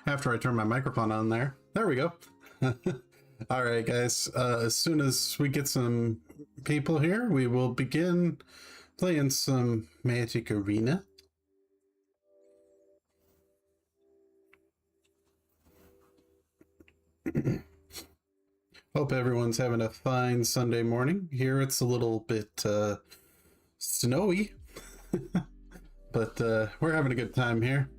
after I turn my microphone on there. There we go. All right, guys. As soon as we get some people here, we will begin playing some Magic Arena. Hope everyone's having a fine Sunday morning. Here it's a little bit snowy, but we're having a good time here.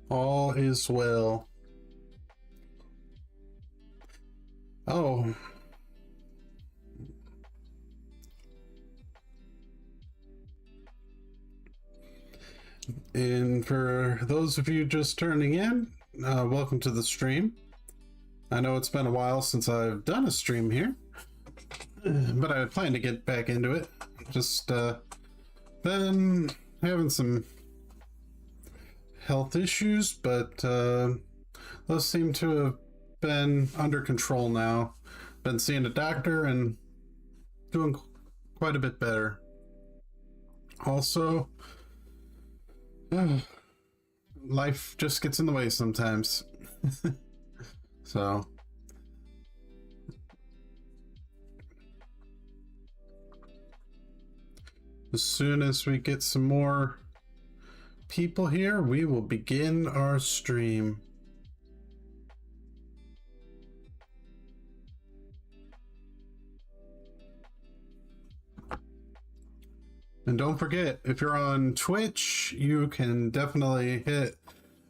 All is well. Oh. And for those of you just turning in, welcome to the stream. I know it's been a while since I've done a stream here, but I plan to get back into it. Just been having some health issues, but those seem to have been under control now. Been seeing a doctor and doing quite a bit better. Also, life just gets in the way sometimes. So as soon as we get some more people here, we will begin our stream. And don't forget, if you're on Twitch, you can definitely hit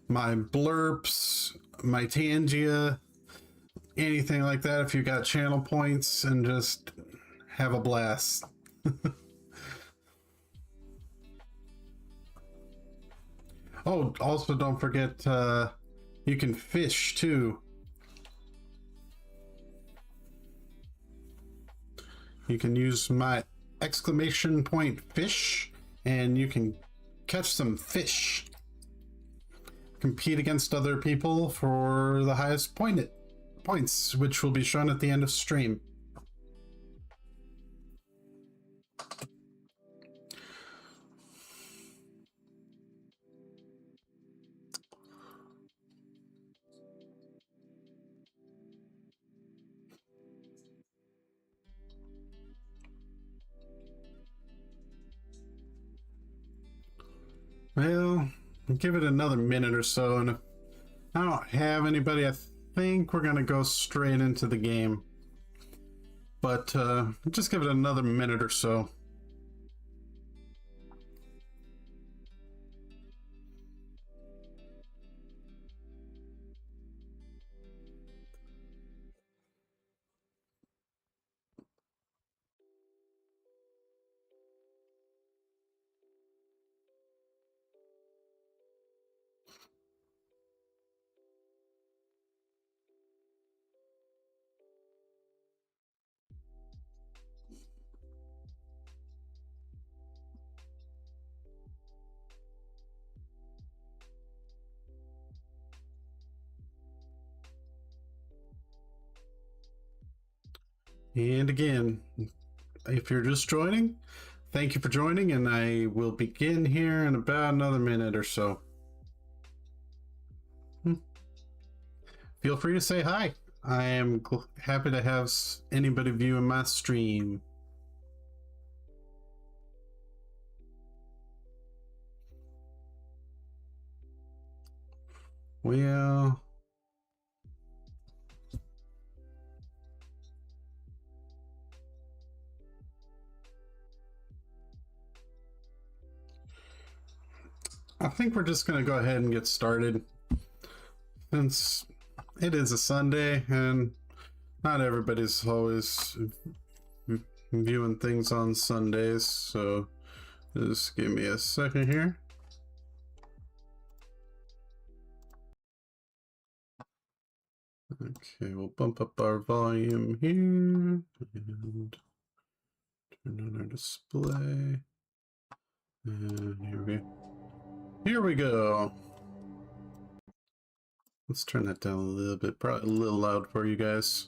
my blurps, my Tangia, anything like that if you got channel points, and just have a blast. Oh, also don't forget, you can fish too. You can use my exclamation point fish and you can catch some fish. Compete against other people for the highest points, which will be shown at the end of stream. Well, give it another minute or so, and if I don't have anybody, I think we're gonna go straight into the game. But just give it another minute or so. And again, if you're just joining, thank you for joining, and I will begin here in about another minute or so. Feel free to say hi. I am happy to have anybody viewing my stream. Well, I think we're just going to go ahead and get started, since it is a Sunday and not everybody's always viewing things on Sundays. So just give me a second here. Okay, we'll bump up our volume here and turn on our display. And here we go. Let's turn that down a little bit, probably a little loud for you guys.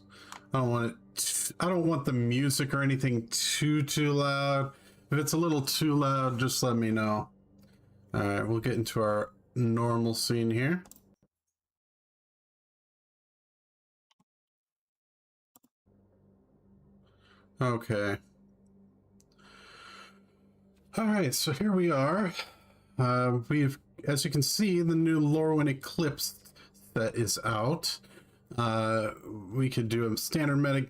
I don't want the music or anything too loud, If it's a little too loud, just let me know. Alright, we'll get into our normal scene here. Okay. Alright, so here we are. We've, as you can see, the new Lorwyn Eclipsed that is out. We could do a standard meta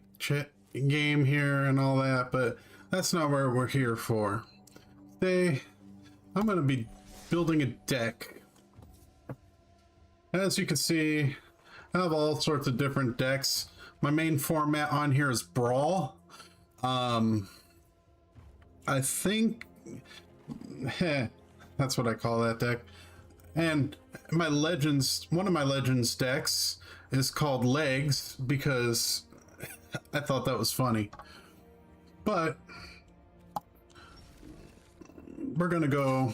game here and all that, but that's not what we're here for. Today, I'm going to be building a deck. As you can see, I have all sorts of different decks. My main format on here is Brawl. I think that's what I call that deck. And my Legends, one of my Legends decks is called Legs because I thought that was funny. But we're gonna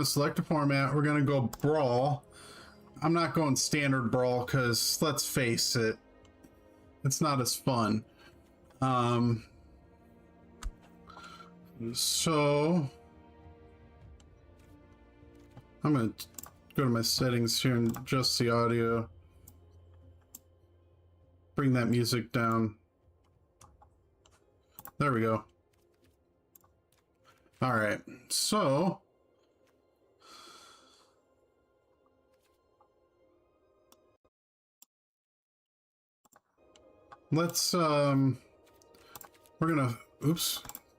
select a format. We're gonna go Brawl. I'm not going standard Brawl because let's face it, it's not as fun. So I'm gonna go to my settings here and adjust the audio. Bring that music down. There we go. All right, so let's we're gonna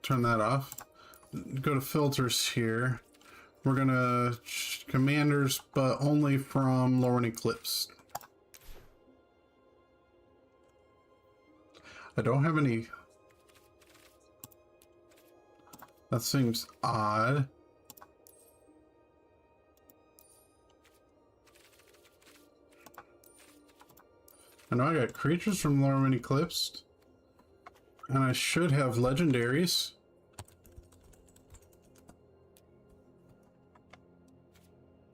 turn that off. Go to filters here. We're gonna commanders, but only from Lorwyn Eclipsed. I don't have any. That seems odd. I know I got creatures from Lorwyn Eclipsed, and I should have legendaries.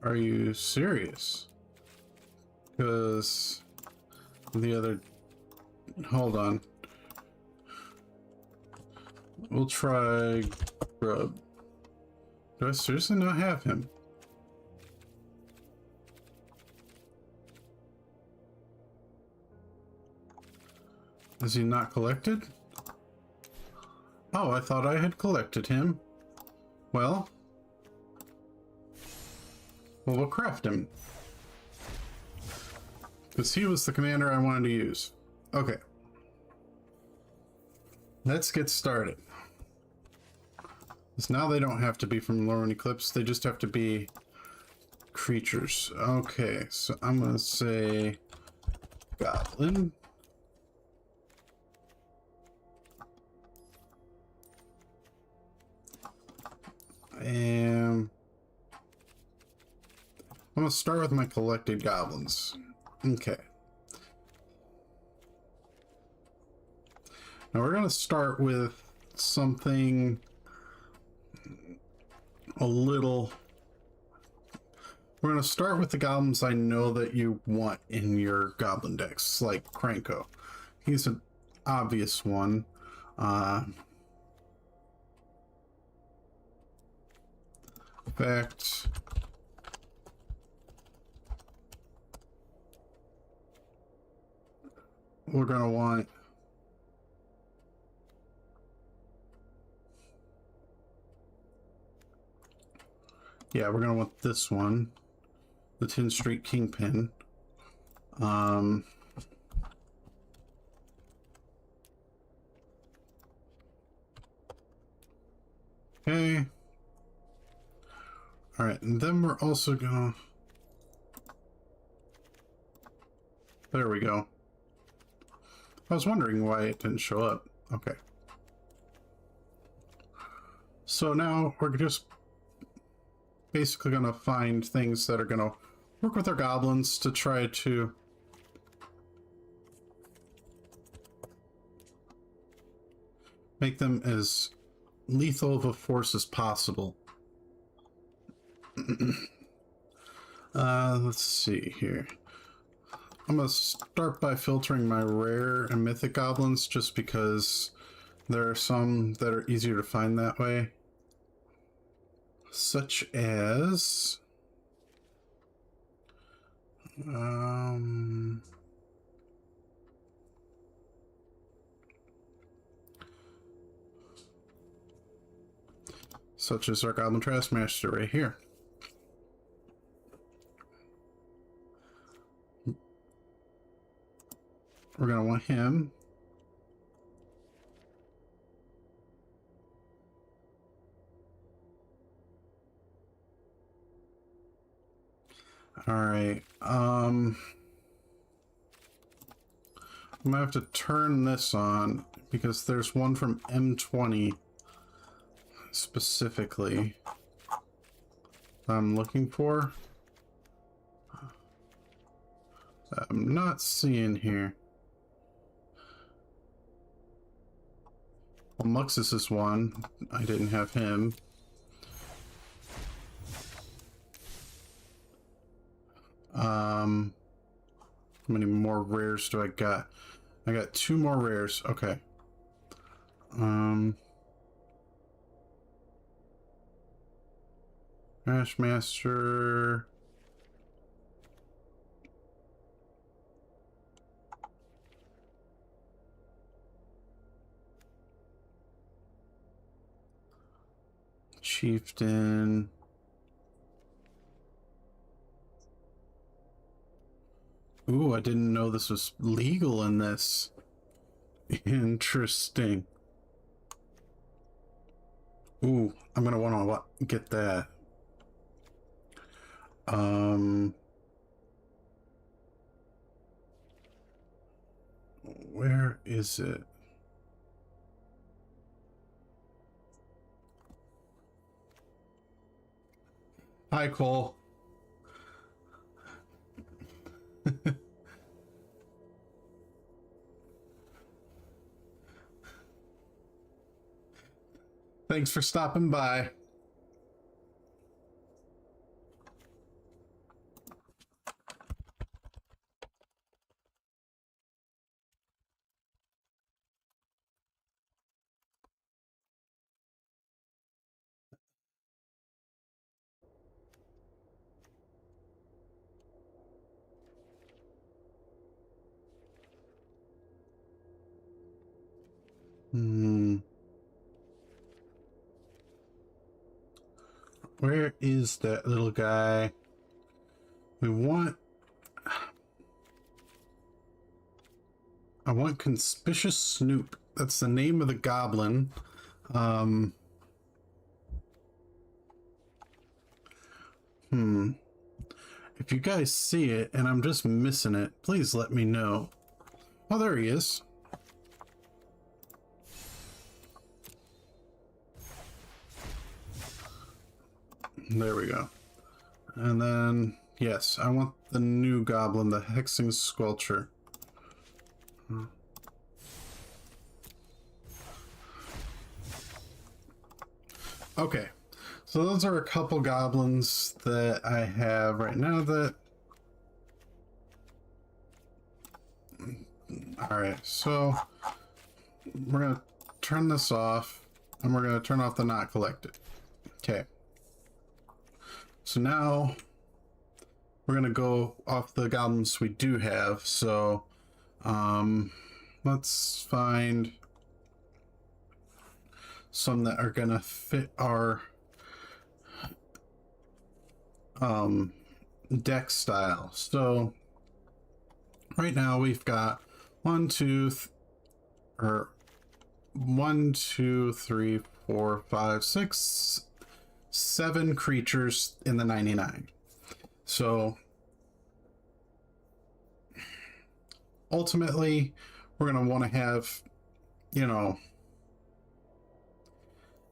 Are you serious? Because the other... Hold on. We'll try Grub. Do I seriously not have him? Is he not collected? Oh, I thought I had collected him. Well, we'll craft him. Because he was the commander I wanted to use. Okay. Let's get started. Because now they don't have to be from Lorwyn Eclipse, they just have to be creatures. Okay, so I'm going to say Goblin. And I'm going to start with my collected goblins. Okay. Now we're going to start with something a little... We're going to start with the goblins I know that you want in your goblin decks, like Kranko. He's an obvious one. In fact, we're going to want... Yeah, we're going to want this one. The 10 Street Kingpin. Okay. Alright, and then we're also gonna... There we go. I was wondering why it didn't show up. Okay. So now we're just basically gonna find things that are gonna work with our goblins to try to make them as lethal of a force as possible. Let's see here. I'm gonna start by filtering my rare and mythic goblins just because There are some that are easier to find that way, such as such as our Goblin Taskmaster right here. We're going to want him. All right. I'm gonna have to turn this on because there's one from M20 specifically I'm looking for. I'm not seeing here. Well, Muxus is one. I didn't have him. How many more rares do I got? I got 2 more rares. Okay. Ashmaster. Chieftain. Ooh, I didn't know this was legal in this. Interesting. Ooh, I'm gonna want to get that. Where is it? Hi, Cole. Thanks for stopping by. Where is that little guy? I want Conspicuous Snoop. That's the name of the goblin. If you guys see it and I'm just missing it, please let me know. Oh, there he is. There we go. And then, yes, I want the new goblin, the Hexing Sculpture. Okay, so those are a couple goblins that I have right now that... Alright, so we're going to turn this off, and we're going to turn off the not collected. Okay. So now we're going to go off the goblins we do have, so let's find some that are going to fit our deck style. So right now we've got 1, 2, 3, 4, 5, 6, 7 creatures in the 99. So ultimately we're going to want to have, you know,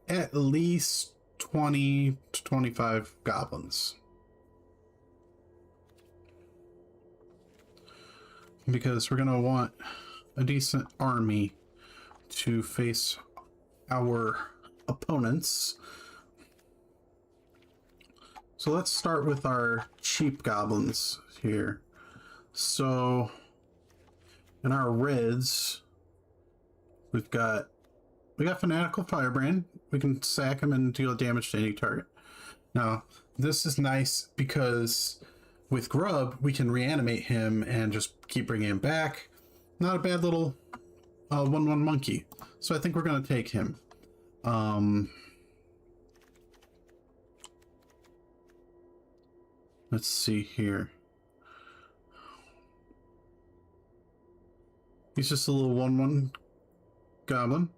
at least 20 to 25 goblins. Because we're going to want a decent army to face our opponents. So let's start with our cheap goblins here. So in our reds, we've got we got Fanatical Firebrand. We can sack him and deal damage to any target. Now, this is nice because with Grub, we can reanimate him and just keep bringing him back. Not a bad little 1/1 monkey. So I think we're going to take him. Let's see here. He's just a little 1/1 goblin.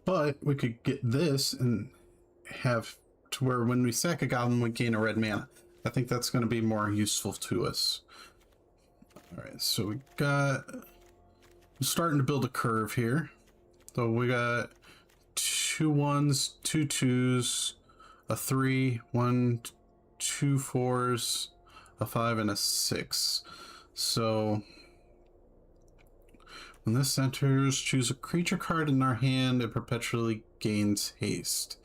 But we could get this and have to where when we sack a goblin, we gain a red mana. I think that's going to be more useful to us. Alright, so we got... I'm starting to build a curve here. So we got 2 1s, 2 2s, a 3, 1, 2 4s, a 5, and a 6. So when this enters, choose a creature card in our hand. It perpetually gains haste.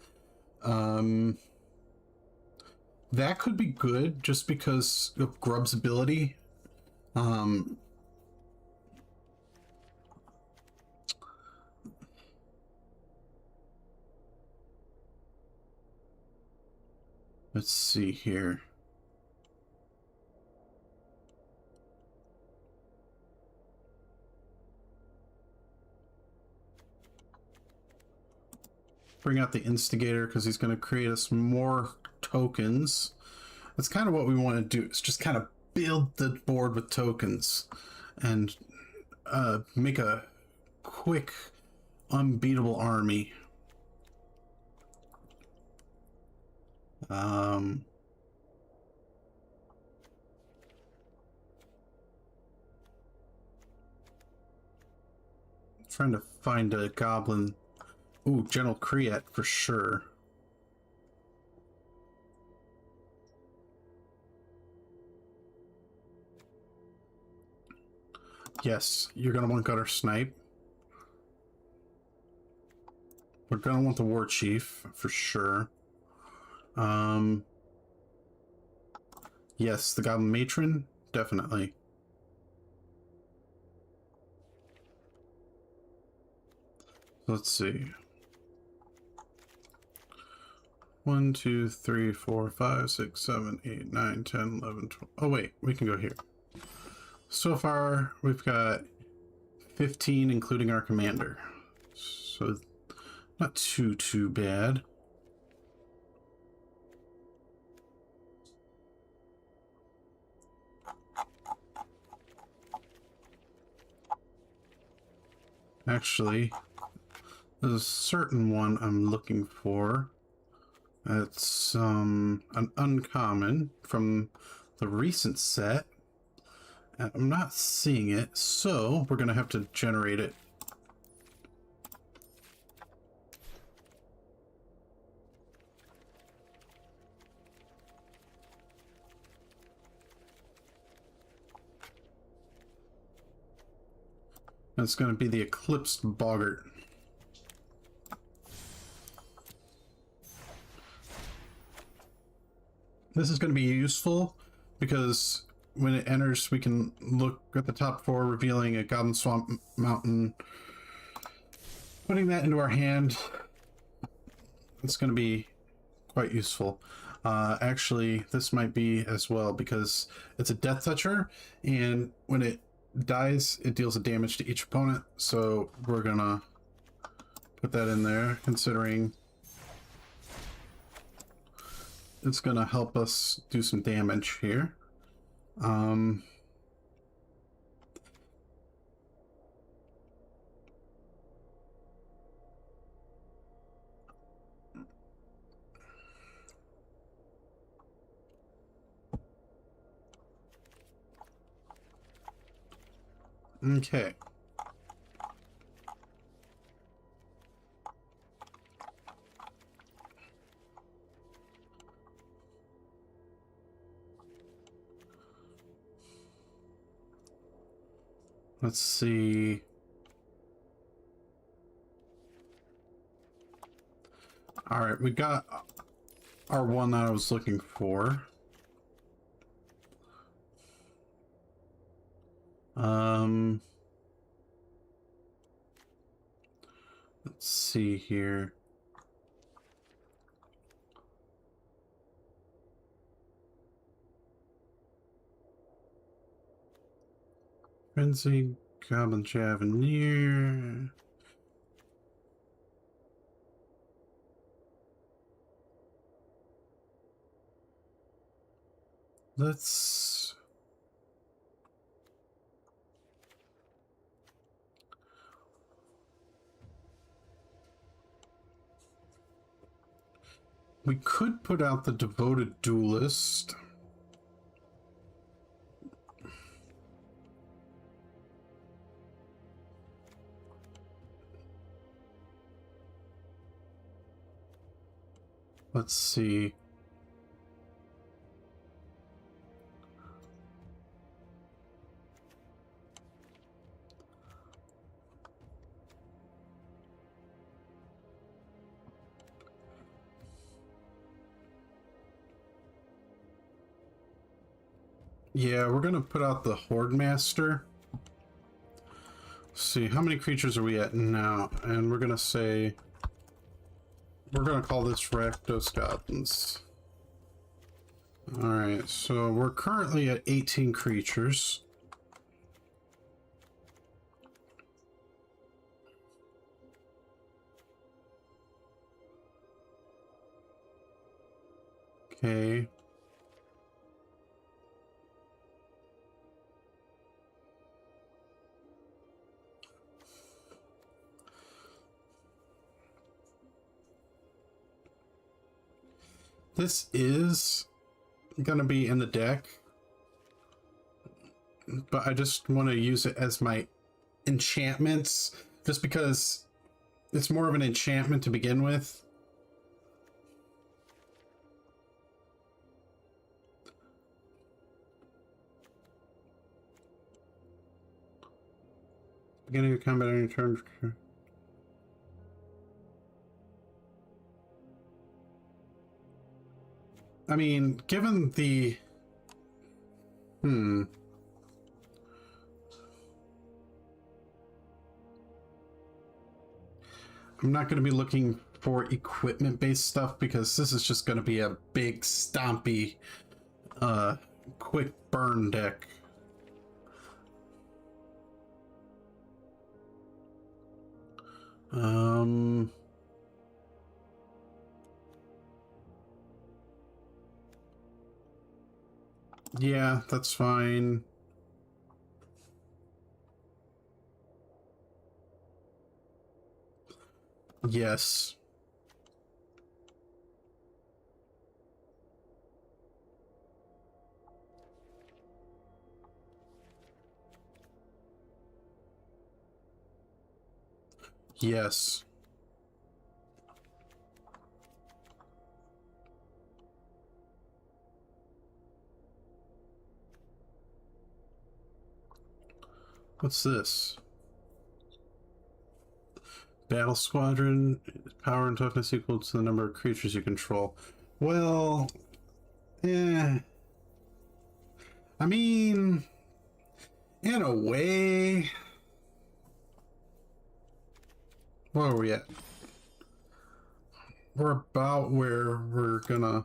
That could be good just because of Grub's ability. Let's see here. Bring out the Instigator because he's going to create us more tokens. That's kind of what we want to do. It's just kind of build the board with tokens and make a quick, unbeatable army. Trying to find a goblin. Ooh, General Kriet for sure. Yes, you're gonna want Gutter Snipe. We're gonna want the War Chief for sure. Yes, the Goblin Matron, definitely. Let's see. 1, 2, 3, 4, 5, 6, 7, 8, 9, 10, 11, 12. Oh wait, we can go here. So far, we've got 15, including our commander. So, not too bad. Actually, there's a certain one I'm looking for. It's an uncommon from the recent set. And I'm not seeing it, so we're gonna have to generate it. And it's gonna be the Eclipsed Boggart. This is gonna be useful because when it enters, we can look at the top 4, revealing a Goblin Swamp Mountain. Putting that into our hand, it's going to be quite useful. Actually, this might be as well because it's a Death Toucher, and when it dies, it deals a damage to each opponent. So we're going to put that in there, considering it's going to help us do some damage here. Okay. Let's see. All right, we got our one that I was looking for. Let's see here. Frenzy, Goblin Javenier. Let's... We could put out the Devoted Duelist. Let's see. Yeah, we're gonna put out the Horde Master. Let's see, how many creatures are we at now? And we're gonna say... We're gonna call this Rakdos Goblins. Alright, so we're currently at 18 creatures. Okay. This is gonna be in the deck, but I just want to use it as my enchantments, just because it's more of an enchantment to begin with. Beginning of combat on your turn. I mean, given the... I'm not going to be looking for equipment-based stuff because this is just going to be a big, stompy, quick burn deck. Yeah, that's fine. Yes. Yes. What's this? Battle Squadron, power and toughness equal to the number of creatures you control. Well, yeah. I mean, in a way. Where are we at? We're about where we're gonna...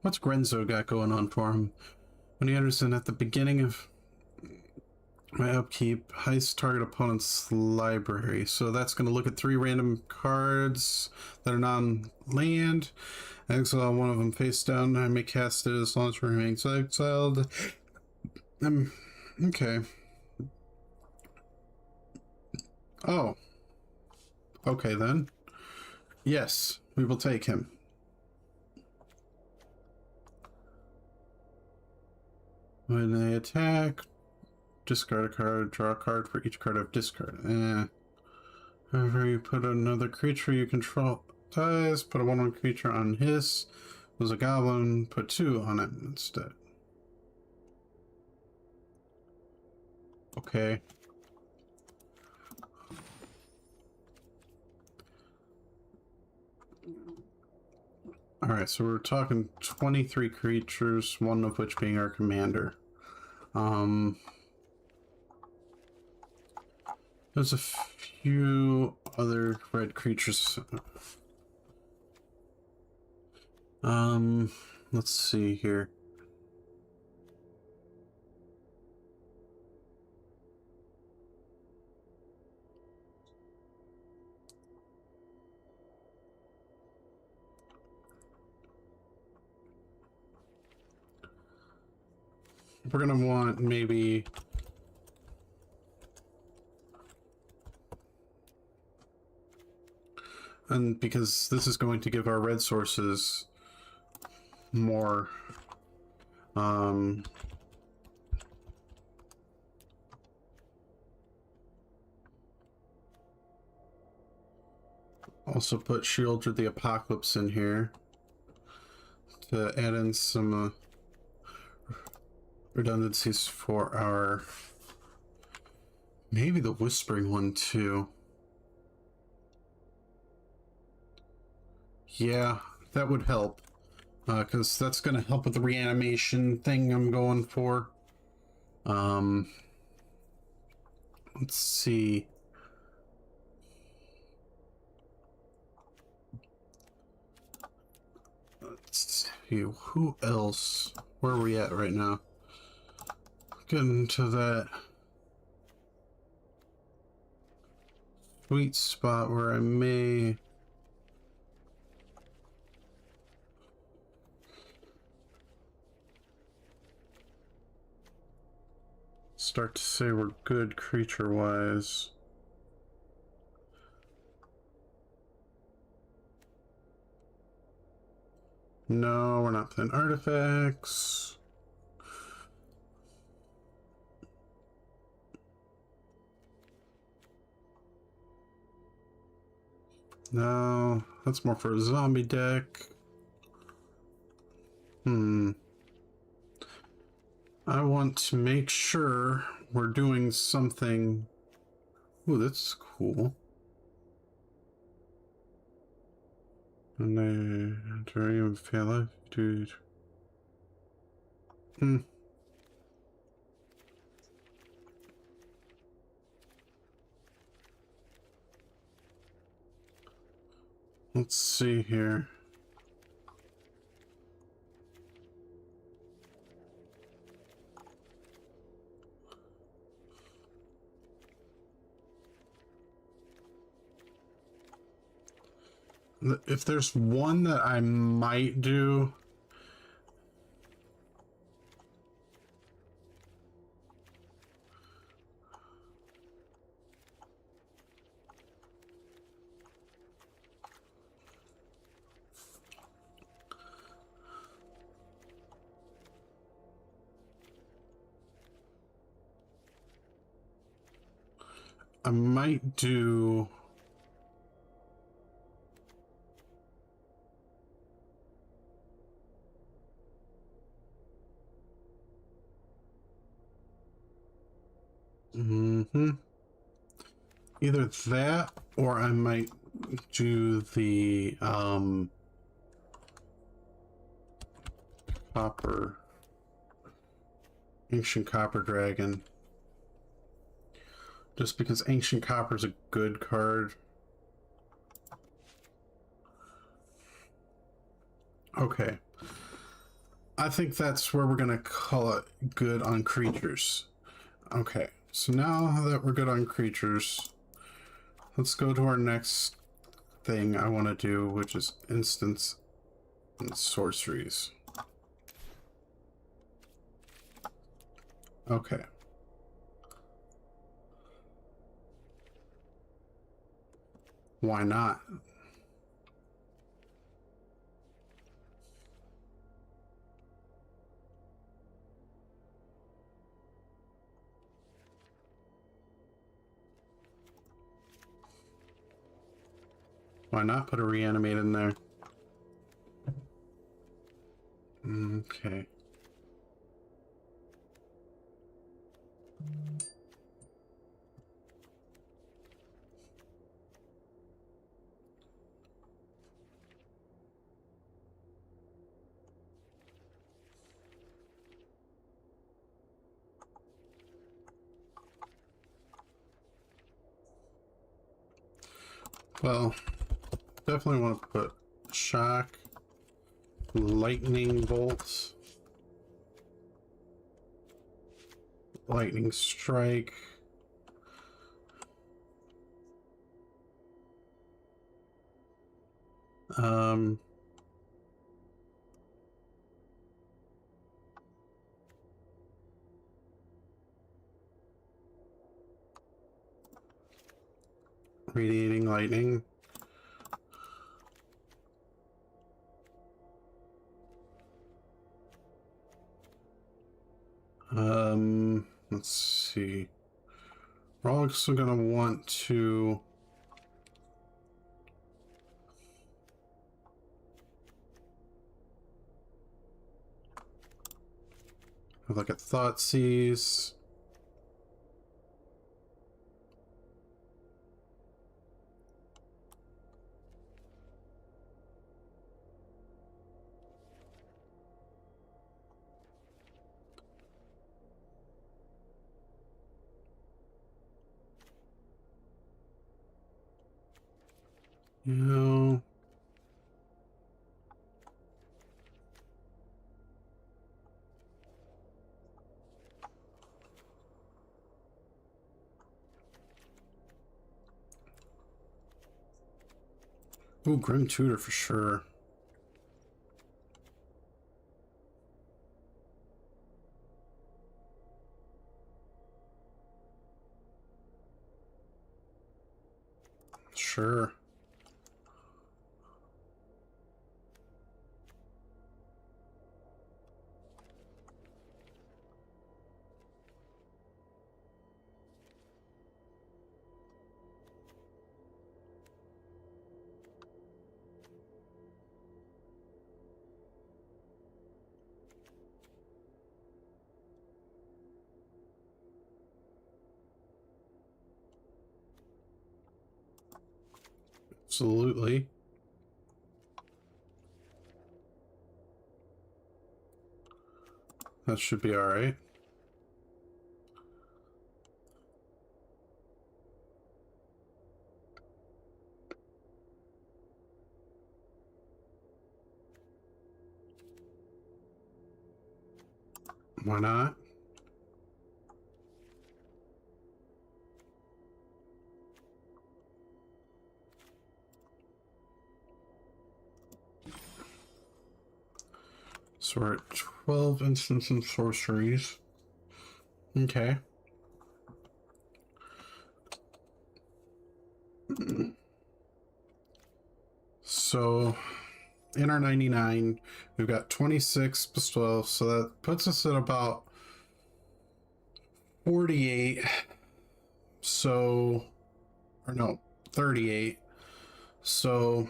What's Grenzo got going on for him? When he enters in at the beginning of my upkeep, heist target opponent's library. So that's going to look at 3 random cards that are non-land. Exile one of them face down. I may cast it as long as it remains exiled. Okay. Oh. Okay then. Yes, we will take him. When they attack, discard a card, draw a card for each card I've discarded. However, you put another creature you control dies, put a 1/1 creature on his. Was a goblin, put 2 on it instead. Okay. Alright, so we're talking 23 creatures, one of which being our commander. There's a few other red creatures. Let's see here. We're gonna want maybe and because this is going to give our red sources more also put Shield of the Apocalypse in here to add in some redundancies for our maybe the Whispering one too. Yeah, that would help because that's going to help with the reanimation thing I'm going for. Let's see. Let's see, who else? Where are we at right now? Getting to that sweet spot where I may start to say we're good creature-wise. No, we're not playing artifacts. No, that's more for a zombie deck. I want to make sure we're doing something. Ooh, that's cool. And I Terrarium fail life, dude. Let's see here. If there's one that I might do, I might do either that or I might do the copper ancient copper dragon, just because ancient copper is a good card. Okay, I think that's where we're gonna call it good on creatures. Okay, so now that we're good on creatures, let's go to our next thing I want to do, which is instants and sorceries. Okay. Why not? Why not put a reanimate in there? Okay. Well, definitely want to put shock, lightning bolts, lightning strike. Radiating lightning. Let's see. We're also gonna want to have like a Thoughtseize. You know, ooh, Grim Tutor for sure. Sure. Absolutely. That should be all right. Why not? So we're at 12 instants and sorceries. Okay. So in our 99, we've got 26 plus 12, so that puts us at about 48. So, or no, 38. So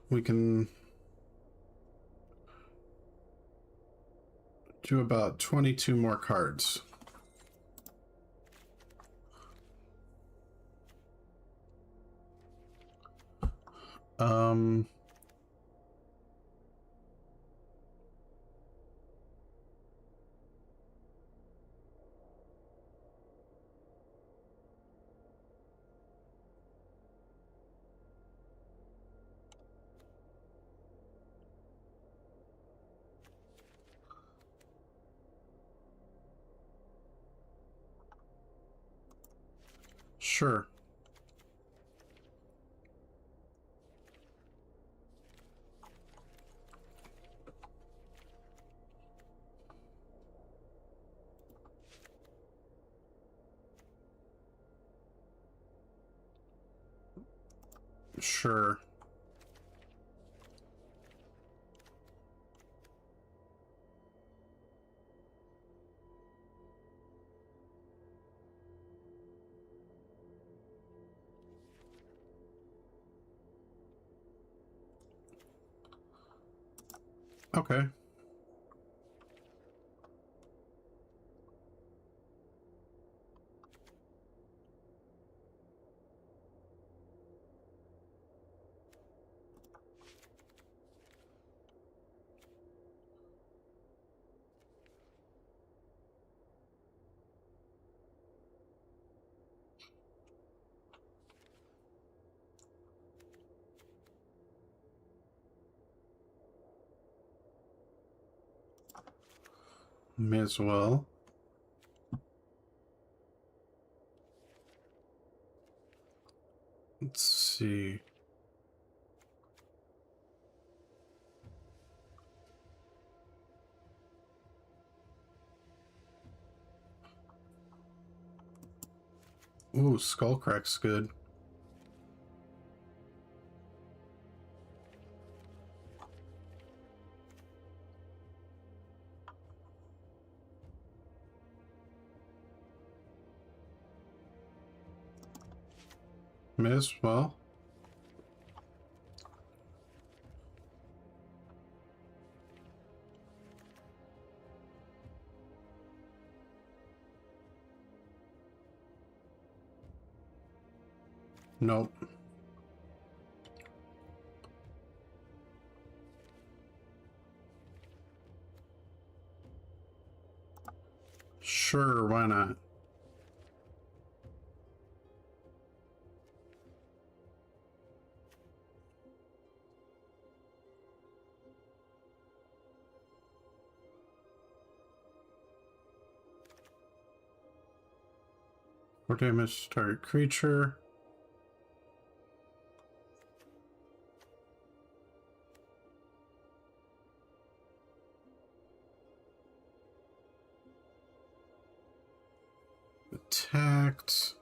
we can do about 22 more cards. Sure. Sure. Okay. May as well. Let's see. Ooh, Skullcrack's good. May as well. Nope. Sure, why not? More damage to target creature. Attacked.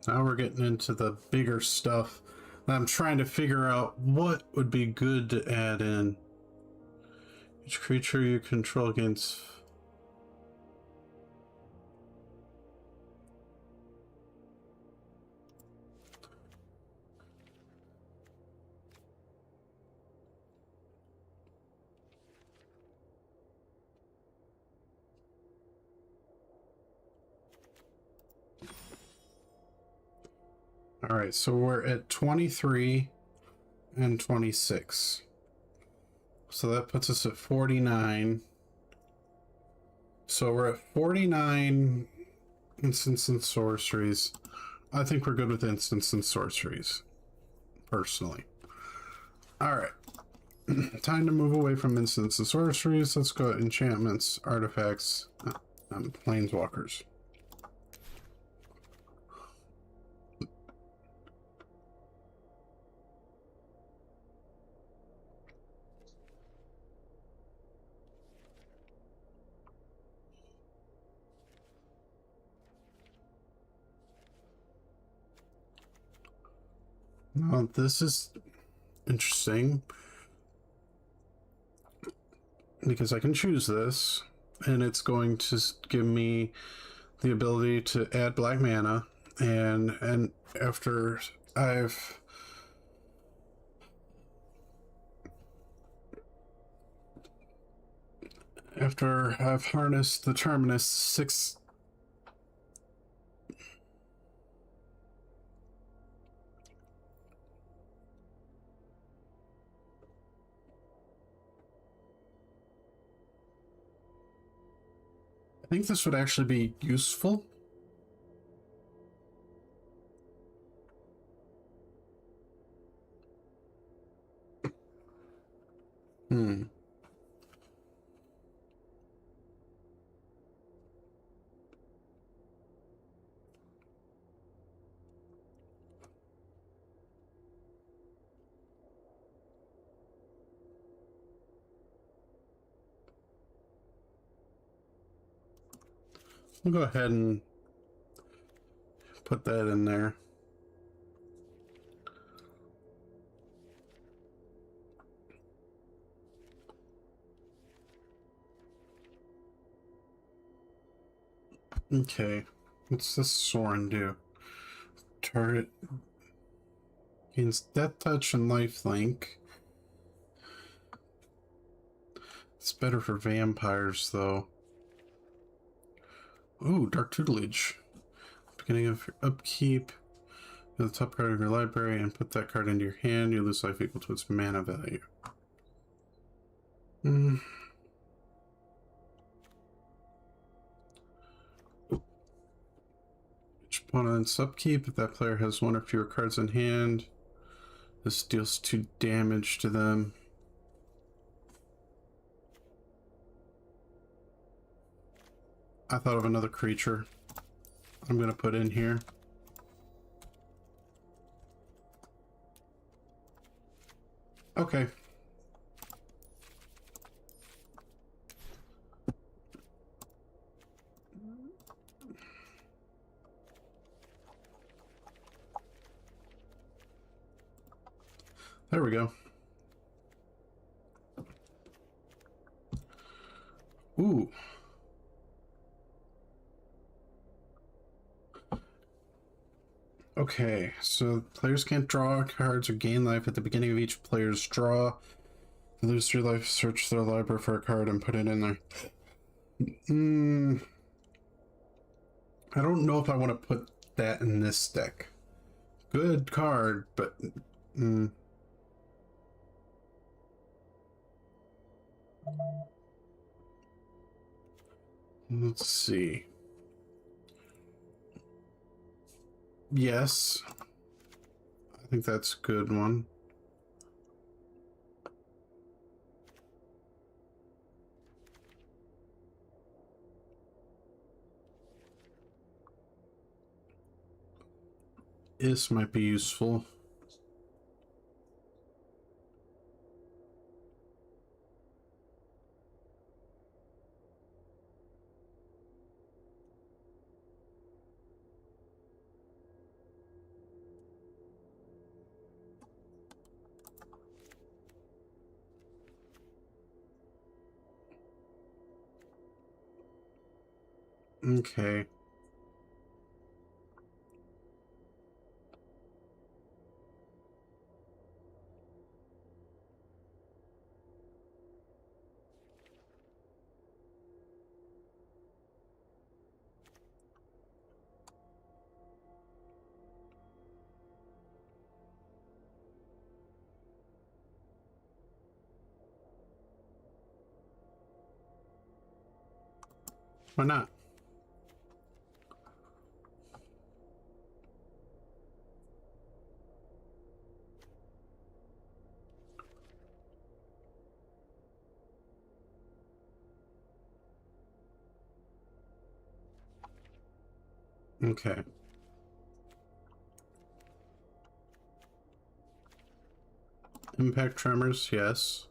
Now we're getting into the bigger stuff. I'm trying to figure out what would be good to add in. Each creature you control gains... All right, so we're at 23 and 26. So that puts us at 49. So we're at 49 instants and sorceries. I think we're good with instants and sorceries, personally. All right, time to move away from instants and sorceries. Let's go enchantments, artifacts, and planeswalkers. Now, this is interesting because I can choose this, and it's going to give me the ability to add black mana, and after I've harnessed the Terminus 6. I think this would actually be useful. We'll go ahead and put that in there. Okay, what's this Soren do? Target gains Death Touch and Lifelink. It's better for vampires, though. Ooh, Dark Tutelage. Beginning of your upkeep, go to the top card of your library and put that card into your hand. You lose life equal to its mana value. Each opponent's upkeep, if that player has one or fewer cards in hand, this deals 2 damage to them. I thought of another creature I'm going to put in here. Okay. There we go. Ooh. Okay, so players can't draw cards or gain life at the beginning of each player's draw. They lose 3 life, search their library for a card and put it in there. I don't know if I want to put that in this deck. Good card, but... Let's see. Yes. I think that's a good one. This might be useful. Okay. Why not? Okay. Impact Tremors, yes.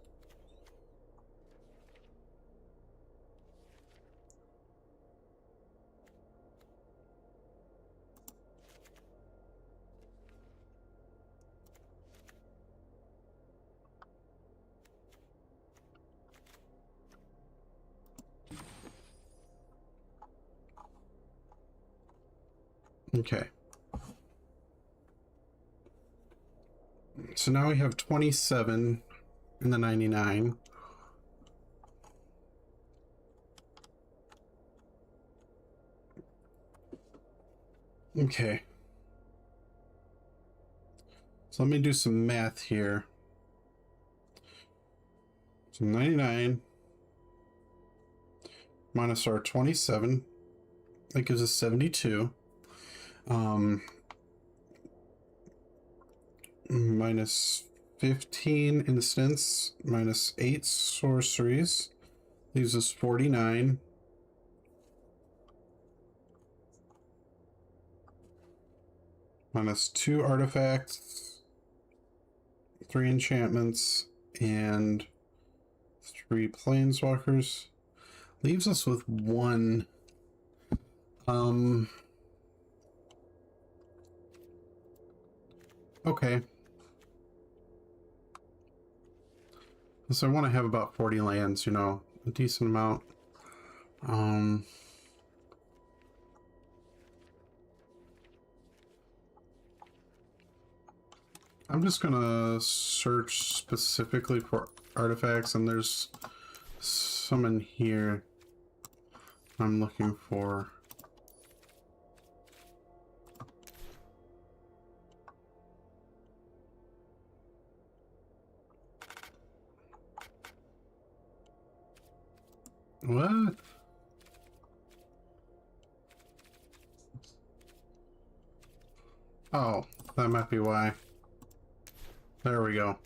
Okay. So now we have 27 in the 99. Okay. So let me do some math here. So 99 minus our 27, that gives us 72. Minus 15 instants, minus 8 sorceries, leaves us 49. Minus 2 artifacts, 3 enchantments, and 3 planeswalkers. Leaves us with 1. Okay. So I want to have about 40 lands, you know, a decent amount. I'm just gonna search specifically for artifacts, and there's some in here I'm looking for. What? Oh, that might be why. There we go.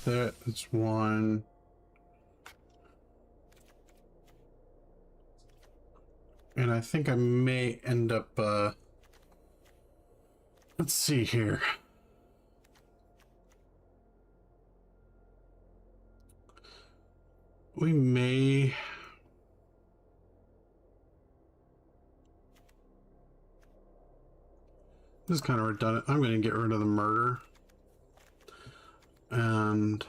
That is one. And I think I may end up, let's see here. We may... This is kind of redundant. I'm going to get rid of the murder. And...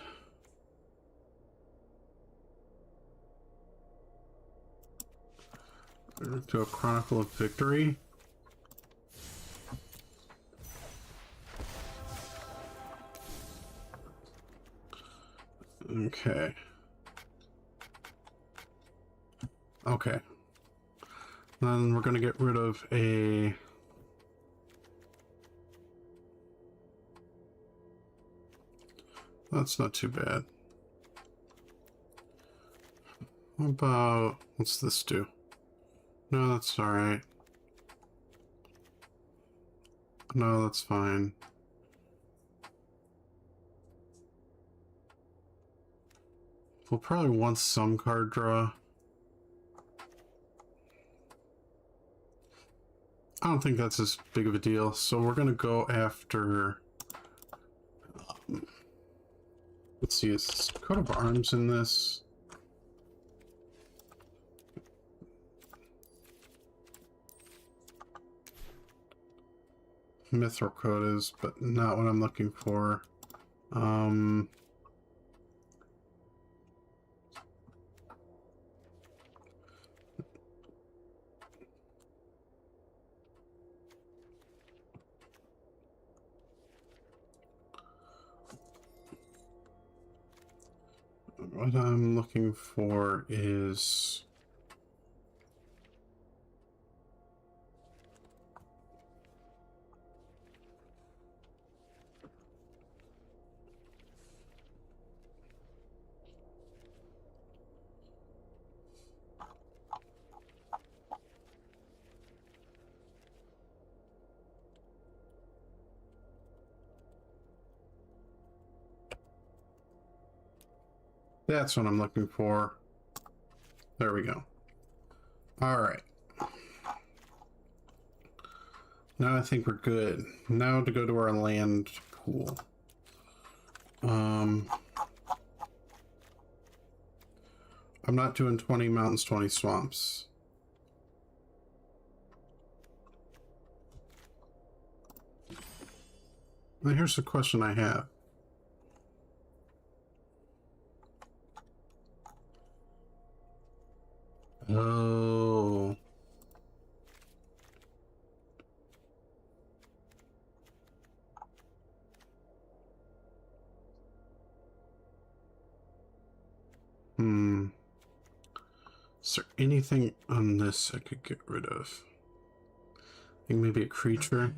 do a Chronicle of Victory. Okay. Okay. Then we're going to get rid of a... That's not too bad. How about... What's this do? No, that's alright. No, that's fine. We'll probably want some card draw. I don't think that's as big of a deal, so we're gonna go after... let's see, is Coat of Arms in this? Mithril Coat is, but not what I'm looking for. What I'm looking for is... That's what I'm looking for. There we go. All right. Now I think we're good. Now to go to our land pool. I'm not doing 20 mountains, 20 swamps. Now here's the question I have. Oh. Is there anything on this I could get rid of? I think maybe a creature.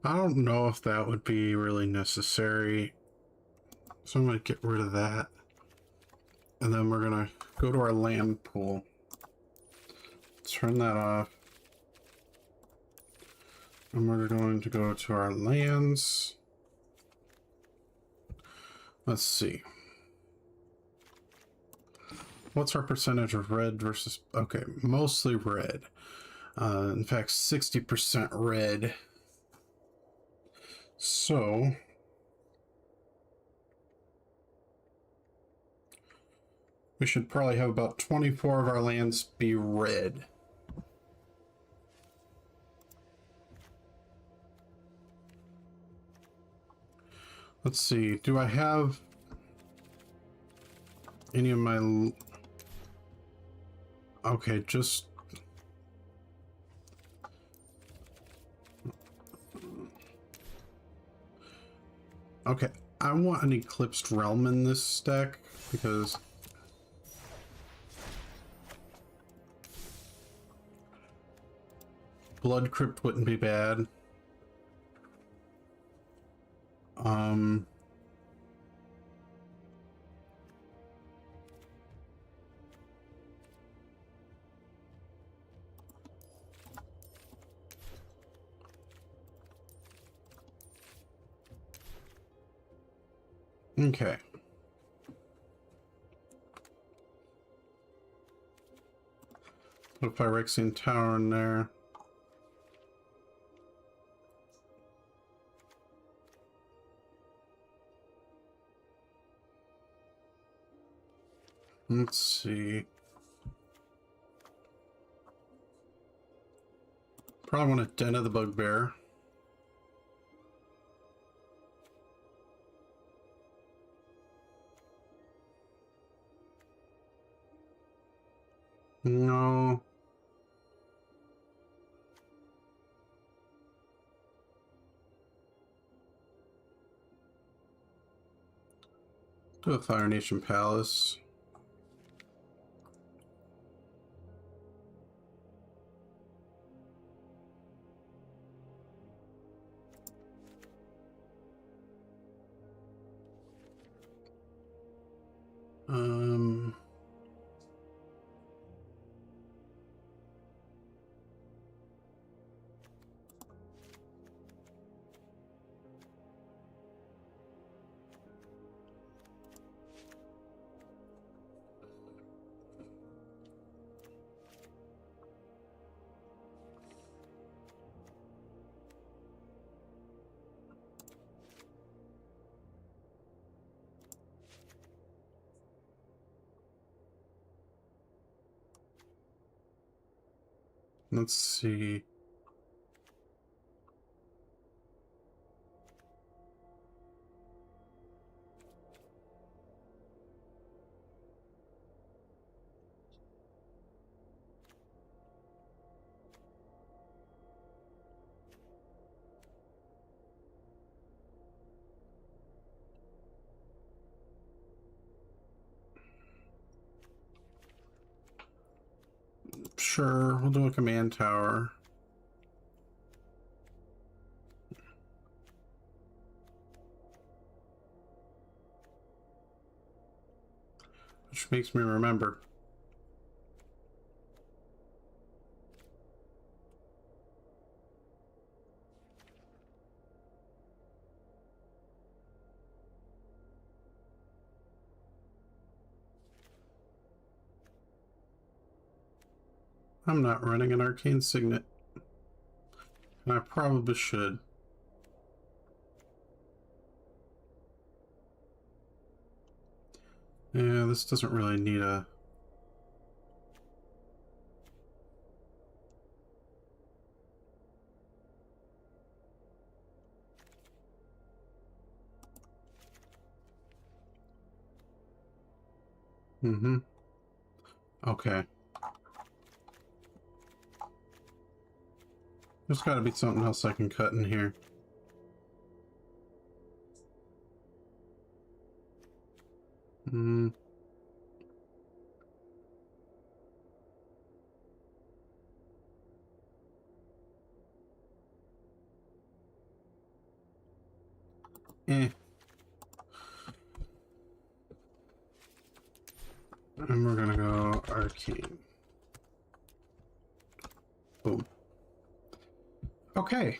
I don't know if that would be really necessary. So I'm going to get rid of that. And then we're going to go to our land pool. Turn that off. And we're going to go to our lands. Let's see. What's our percentage of red versus... Okay, mostly red. In fact, 60% red. So... we should probably have about 24 of our lands be red. Let's see, do I have any of my... Okay, just... Okay, I want an Eclipsed Realm in this deck, because... Blood Crypt wouldn't be bad. Okay. Put a Phyrexian Tower in there. Let's see. Probably want a Den of the Bugbear. No. Do a Fire Nation Palace. Let's see. Sure, we'll do a command tower. Which makes me remember. I'm not running an Arcane Signet. And I probably should. Yeah, this doesn't really need a... Okay. There's got to be something else I can cut in here. And we're gonna go Arcane. Boom. Okay.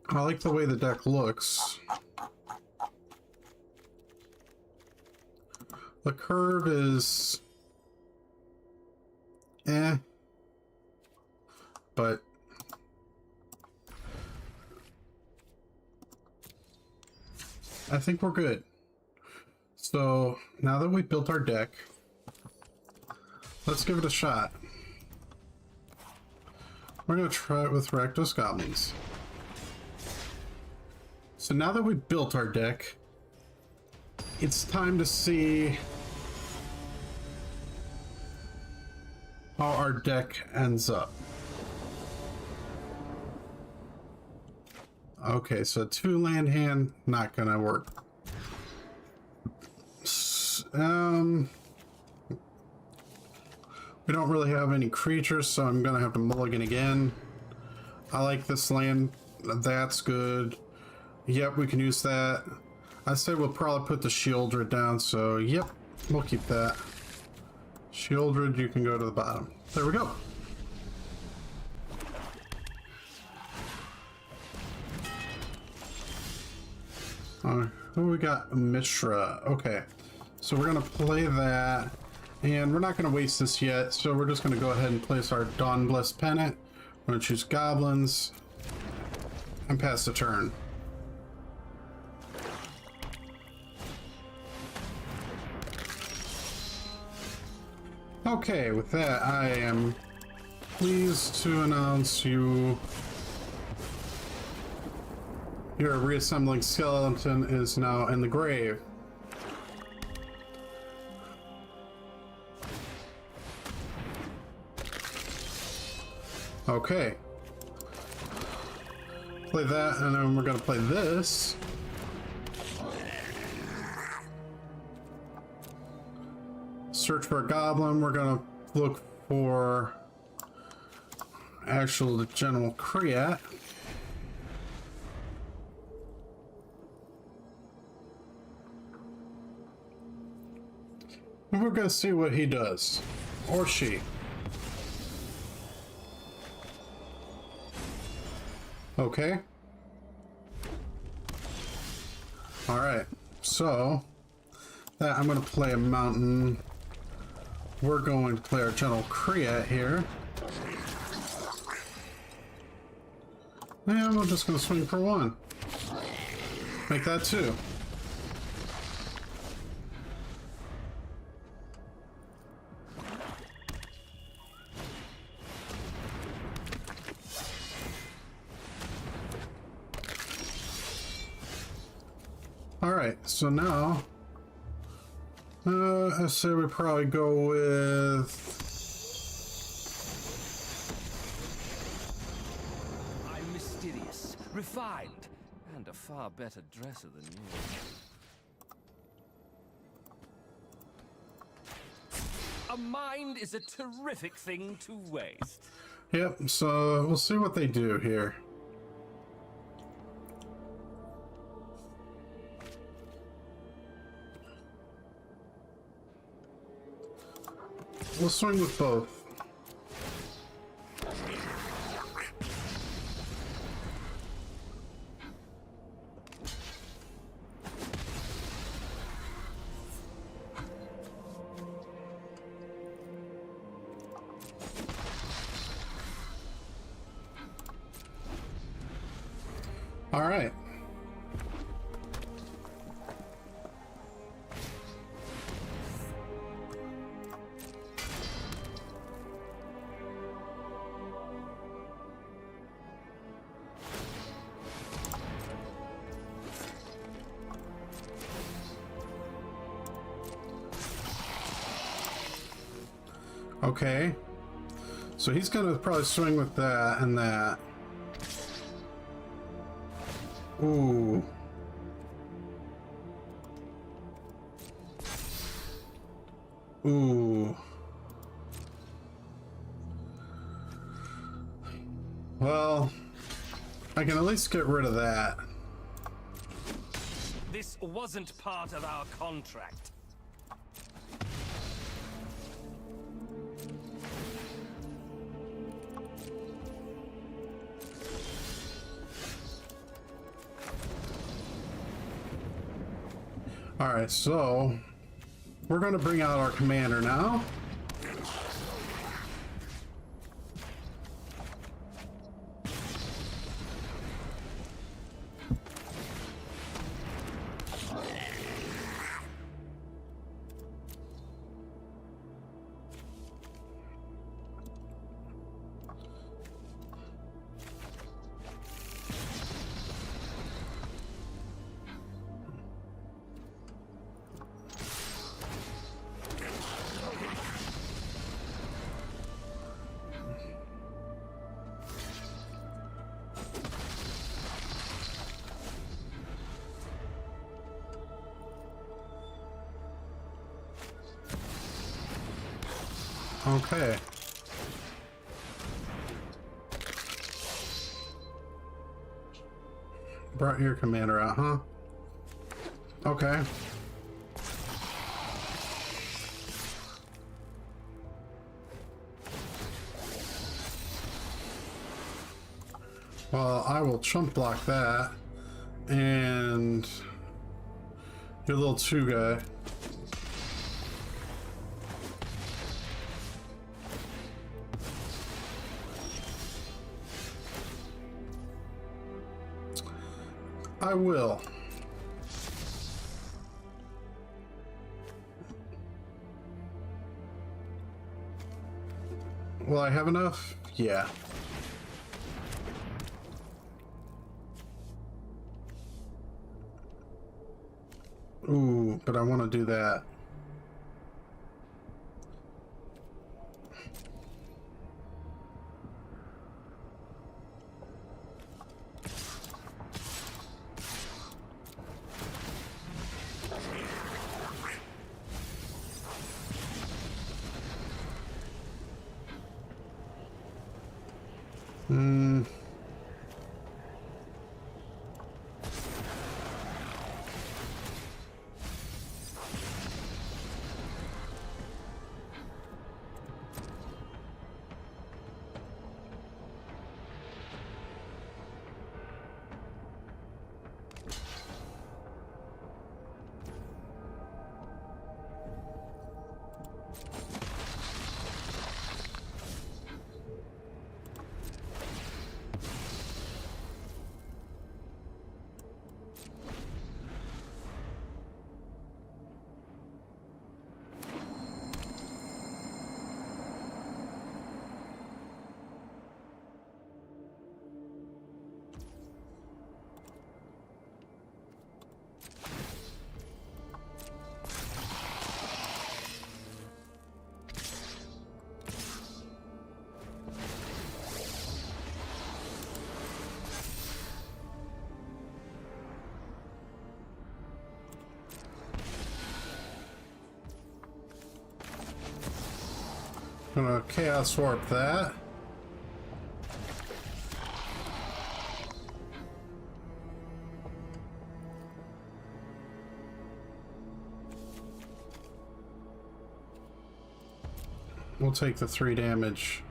I like the way the deck looks. The curve is... But... I think we're good. So now that we built our deck, let's give it a shot. We're going to try it with Rakdos Goblins. So now that we built our deck, it's time to see how our deck ends up. Okay, so 2 land hand, not gonna work. We don't really have any creatures, so I'm gonna have to mulligan again. I like this land, that's good. Yep, we can use that. I say we'll probably put the Shieldred down, so yep, we'll keep that. Shieldred, you can go to the bottom. There we go. Who we got? Mishra. Okay, so we're gonna play that, and we're not gonna waste this yet, so we're just gonna go ahead and place our Dawnblessed Pennant. We're gonna choose Goblins and pass the turn. Okay, with that, I am pleased to announce your reassembling skeleton is now in the grave. Okay. Play that, and then we're gonna play this. Search for a goblin. We're gonna look for actual General Kriat. And we're gonna see what he does. Or she. Okay. Alright. So that I'm gonna play a mountain. We're going to play our General Kriat here. And we're just gonna swing for 1. Make that 2. Alright, so now I say we probably go with I'm mysterious, refined, and a far better dresser than you. A mind is a terrific thing to waste. Yep, so we'll see what they do here. We'll swing with both. All right. Okay, so he's gonna probably swing with that and that. Ooh. Ooh. Well, I can at least get rid of that. This wasn't part of our contract. All right, so we're going to bring out our commander now. Okay. Brought your commander out, huh? Okay. Well, I will chump block that. And your little 2 guy. I will. Will I have enough? Yeah. Ooh, but I want to do that. Gonna chaos warp that. We'll take the 3 damage.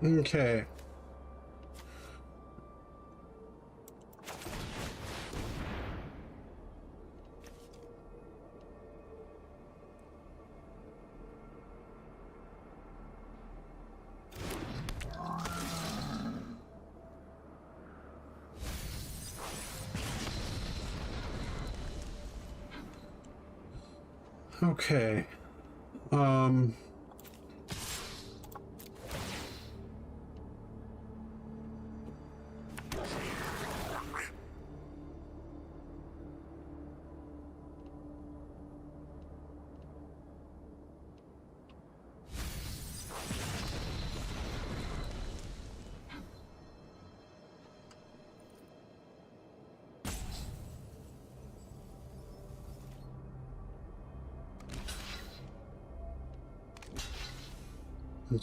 Okay. Okay.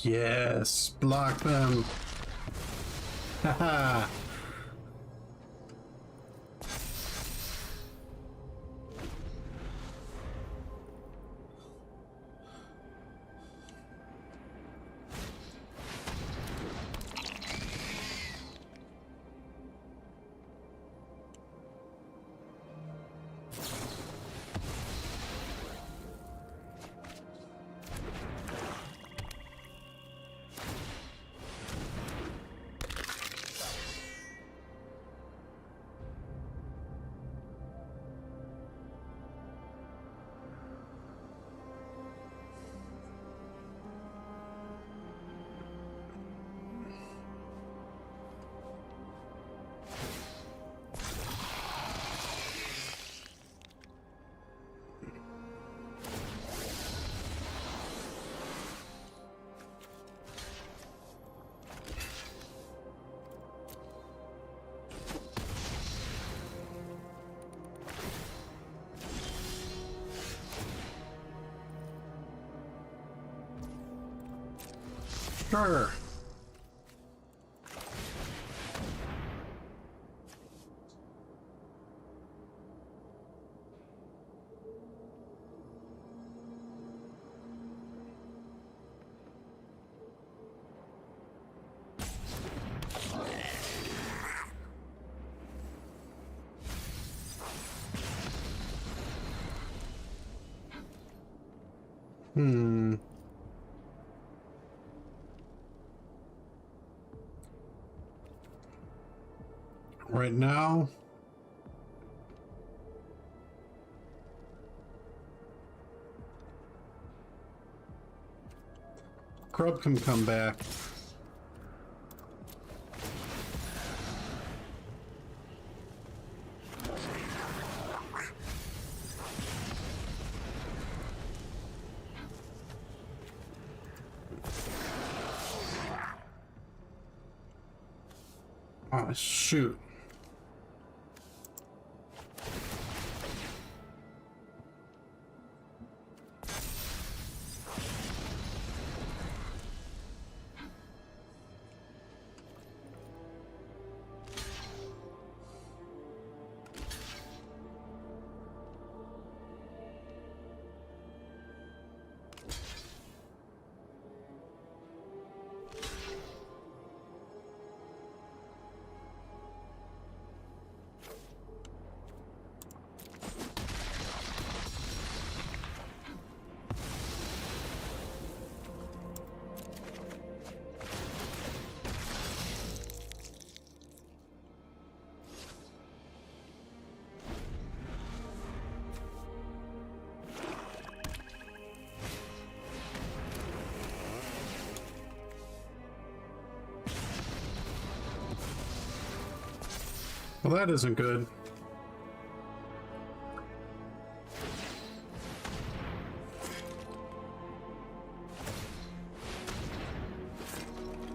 Yes, block them. Haha. Sure. Right now, Grub can come back. Oh, shoot. Well, that isn't good.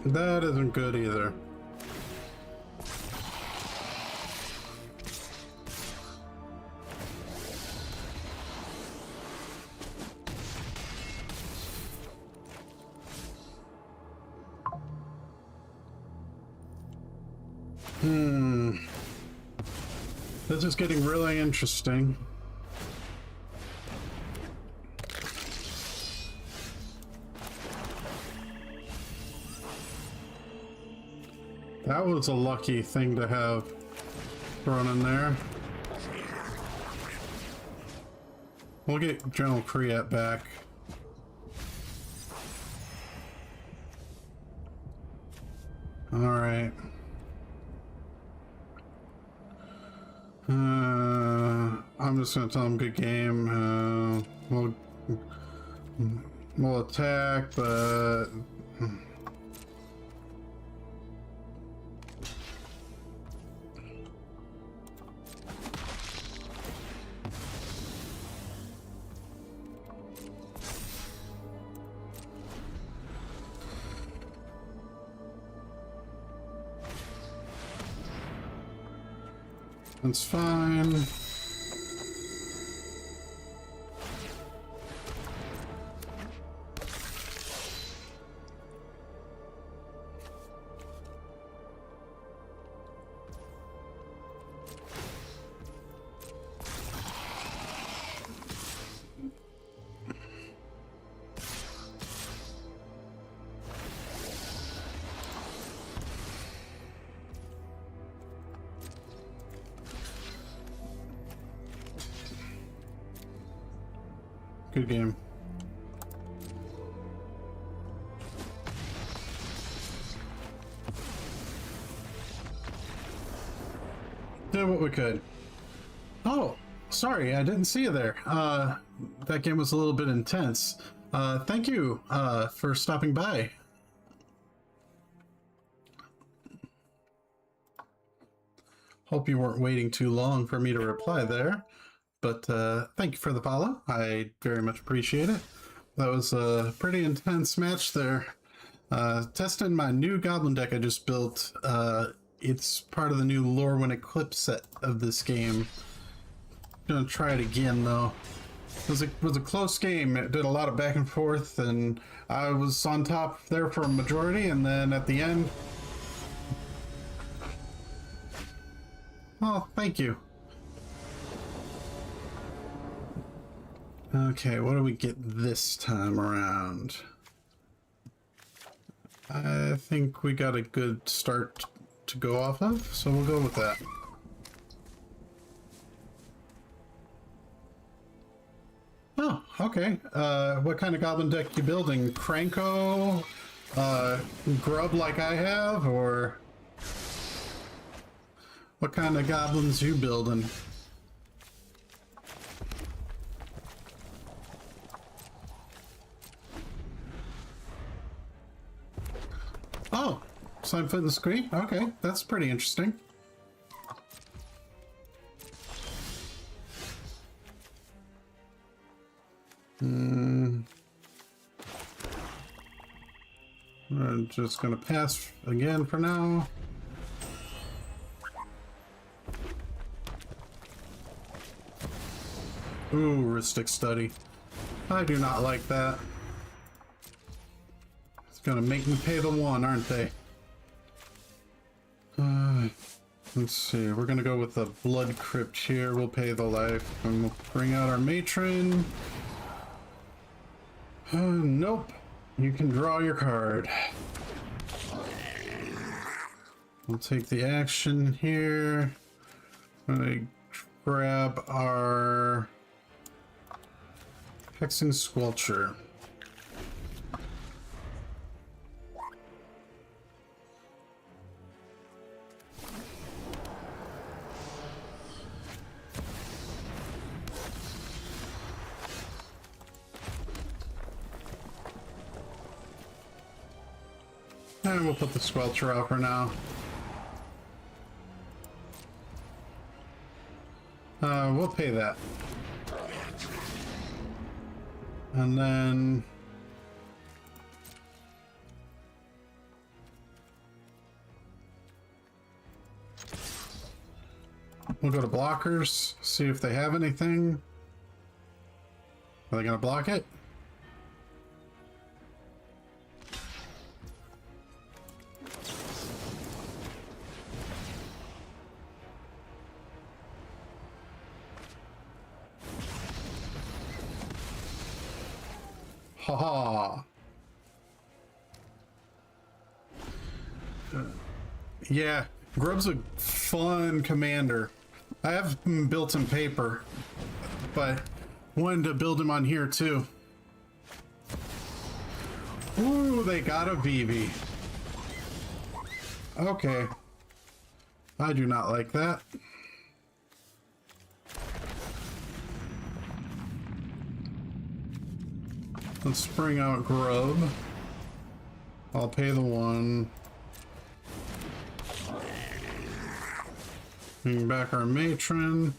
That isn't good either. This is getting really interesting. That was a lucky thing to have thrown in there. We'll get General Kriat back. Alright. I'm just gonna tell him good game. We'll attack, but that's fine. Good game. Did what we could. Oh, sorry, I didn't see you there. That game was a little bit intense. Thank you for stopping by. Hope you weren't waiting too long for me to reply there. But thank you for the follow. I very much appreciate it. That was a pretty intense match there. Testing my new Goblin deck I just built. It's part of the new Lorwyn Eclipsed set of this game. Gonna try it again though. It was a close game. It did a lot of back and forth, and I was on top there for a majority, and then at the end... Oh, thank you. Okay, what do we get this time around? I think we got a good start to go off of, so we'll go with that. Oh, okay. What kind of goblin deck you building? Cranko? Grub like I have, or what kind of goblins you building? Oh, sign foot in the screen? Okay, that's pretty interesting. I'm just gonna pass again for now. Ooh, heuristic study. I do not like that. It's gonna make me pay the one, aren't they? Let's see. We're gonna go with the blood crypt here. We'll pay the life, and we'll bring out our matron. Nope. You can draw your card. We'll take the action here. I'm gonna grab our Hexing Squelcher. And we'll put the Squelcher out for now. We'll pay that. And then... we'll go to blockers, see if they have anything. Are they gonna block it? Haha. Yeah, Grub's a fun commander. I have him built in paper, but wanted to build him on here too. Ooh, they got a Vivi. Okay. I do not like that. Let's bring out Grub. I'll pay the one. Bring back our matron.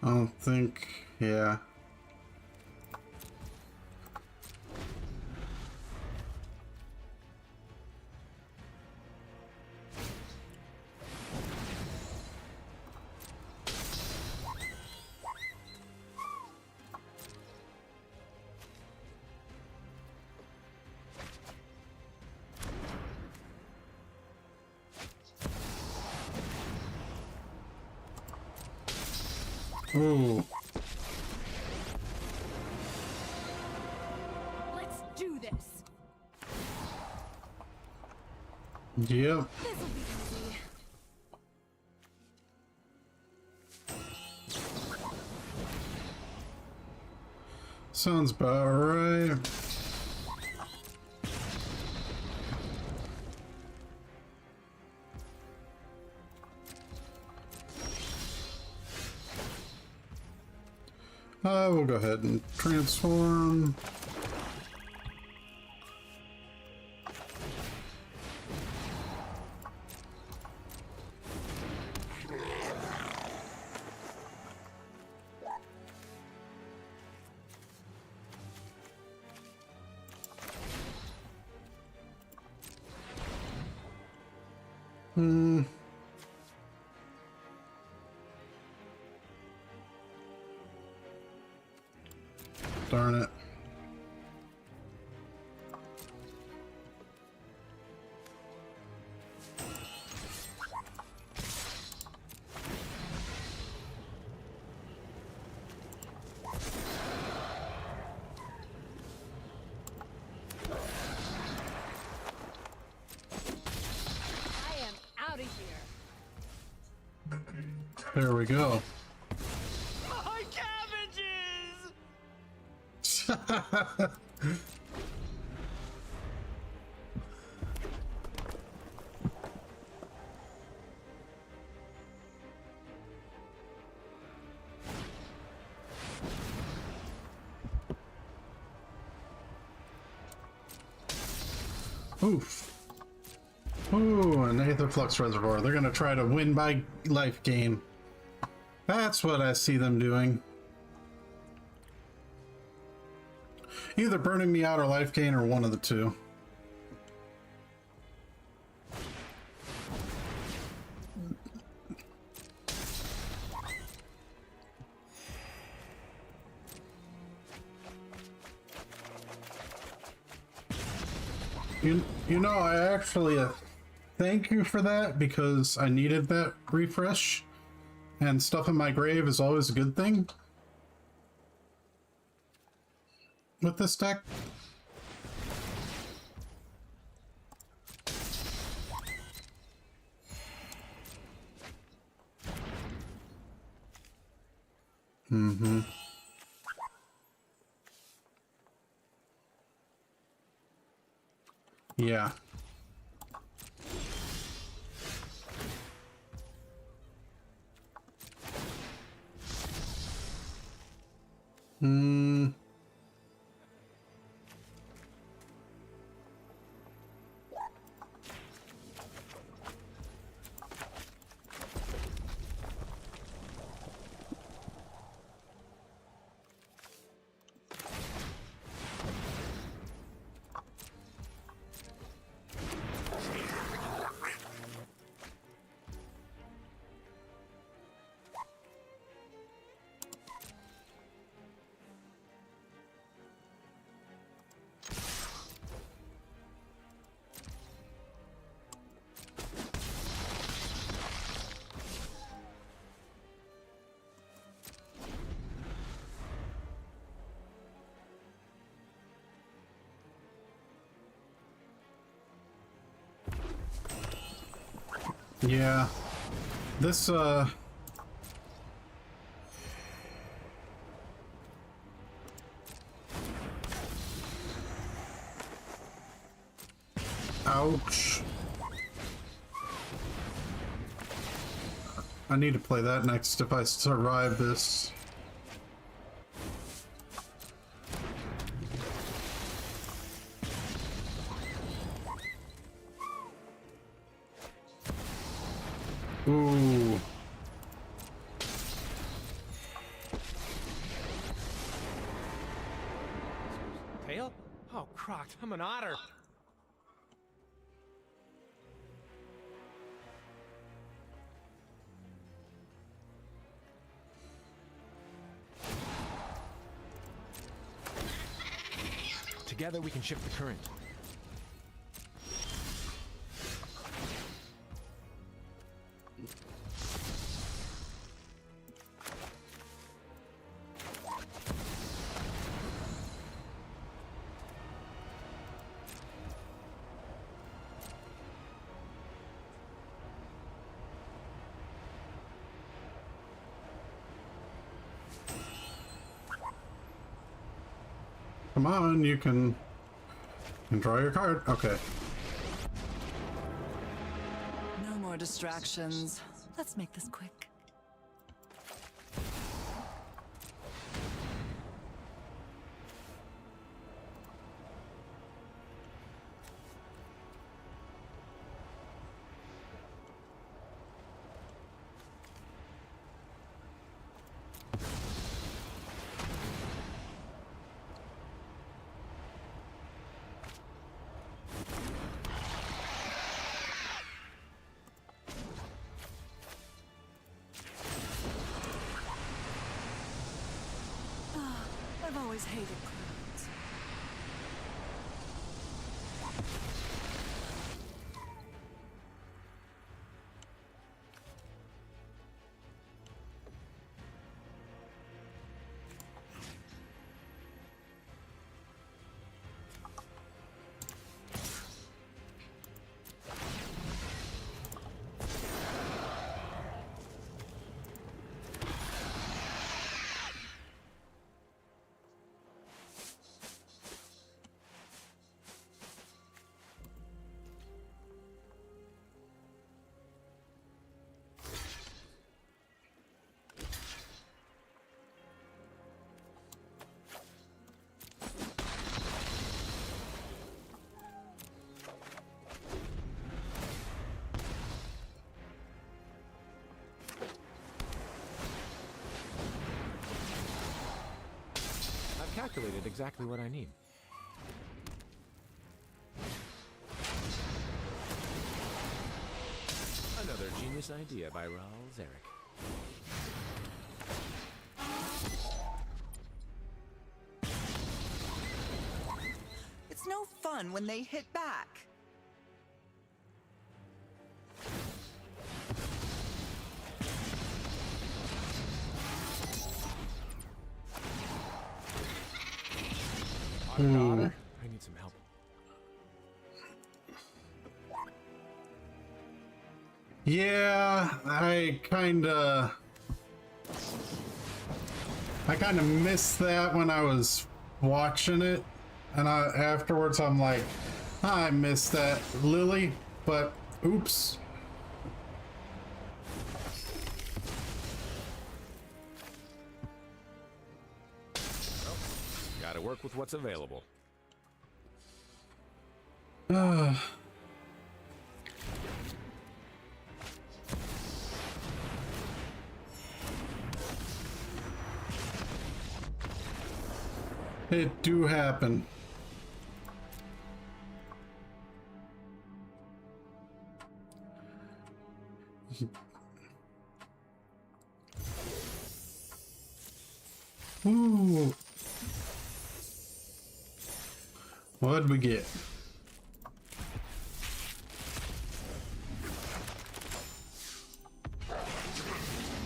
I don't think, yeah. Ooh. Let's do this. Yep. This'll be easy. Sounds about right. We'll go ahead and transform. Darn it. I am out of here. There we go. My cabbages! Oof. Ooh, an Aether Flux Reservoir. They're gonna try to win by life gain. That's what I see them doing. Either burning me out or life gain, or one of the two. You know, I actually thank you for that, because I needed that refresh, and stuff in my grave is always a good thing with this deck. Mm-hmm. Yeah. Hmm. Yeah. This, ouch. I need to play that next if I survive this. Ooh. Tail? Oh, crocked. I'm an otter. Together we can shift the current. Come on, you can draw your card. Okay. No more distractions. Let's make this quick. always hated clowns. I've calculated exactly what I need. Another genius idea by Raoul Zarek. It's no fun when they hit back. Daughter, I need some help. Yeah, I kinda missed that when I was watching it, and afterwards I'm like, I missed that, Lily, but oops. Gotta work with what's available. It do happen. Ooh. What'd we get?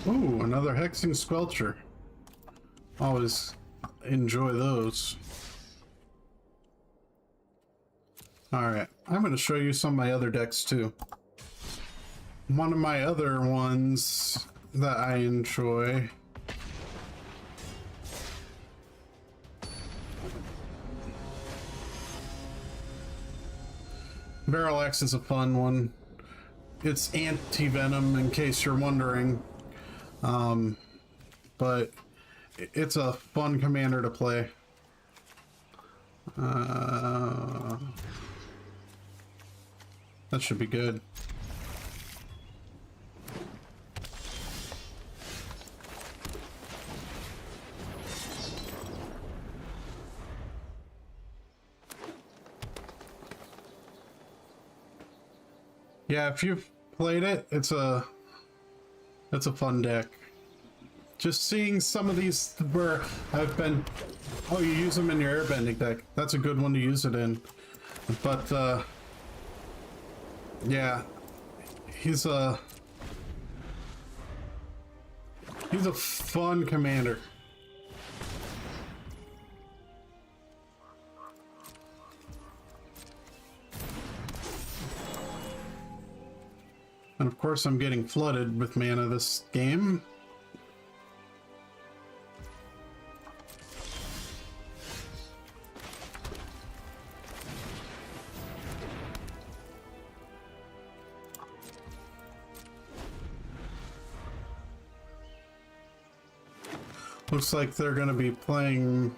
Ooh, another hexing squelcher. Always enjoy those. Alright, I'm going to show you some of my other decks too. One of my other ones that I enjoy Barrel X is a fun one. It's anti-venom in case you're wondering. But it's a fun commander to play. That should be good. Yeah, if you've played it, it's a fun deck. Just seeing some of these where I've been, oh, you use them in your airbending deck. That's a good one to use it in. But yeah, he's a fun commander. And of course I'm getting flooded with mana this game. Looks like they're going to be playing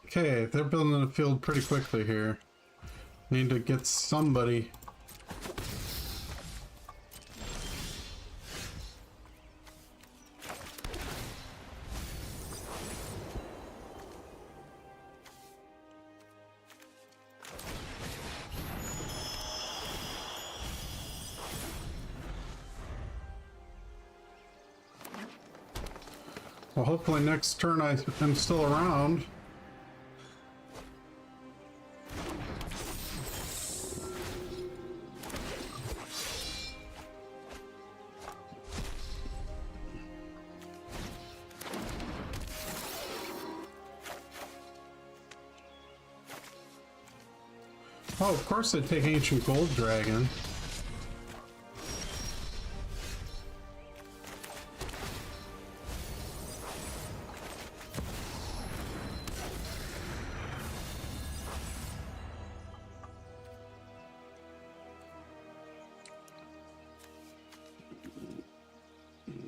okay, they're building the field pretty quickly here. Need to get somebody. Well, hopefully next turn I'm still around. Oh, of course they take Ancient Gold Dragon.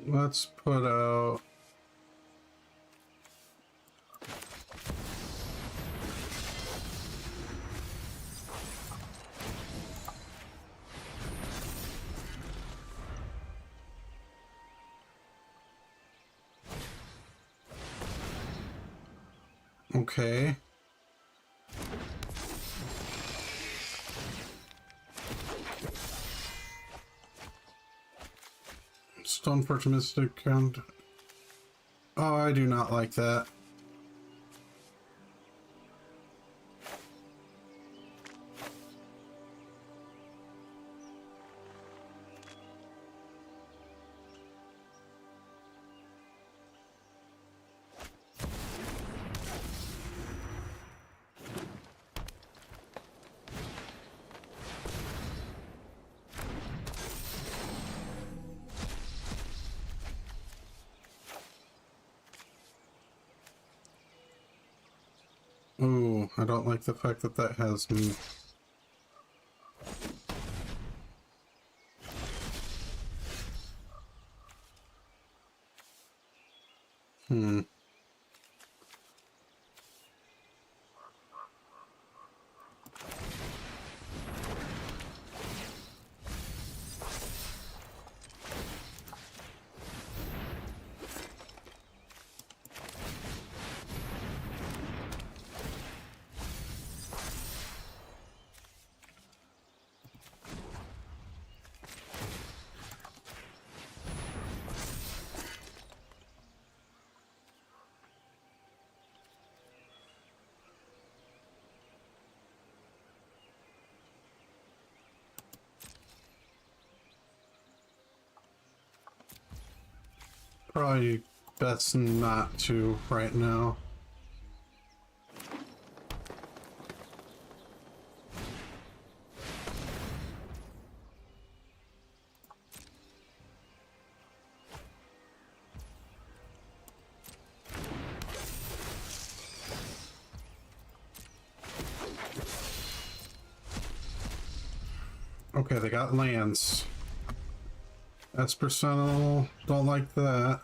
Let's put out... Okay. Stone Forge Mystic and... Oh, I do not like that. Ooh, I don't like the fact that that has me. Probably best not to right now. Okay, they got lands. That's personal. Don't like that.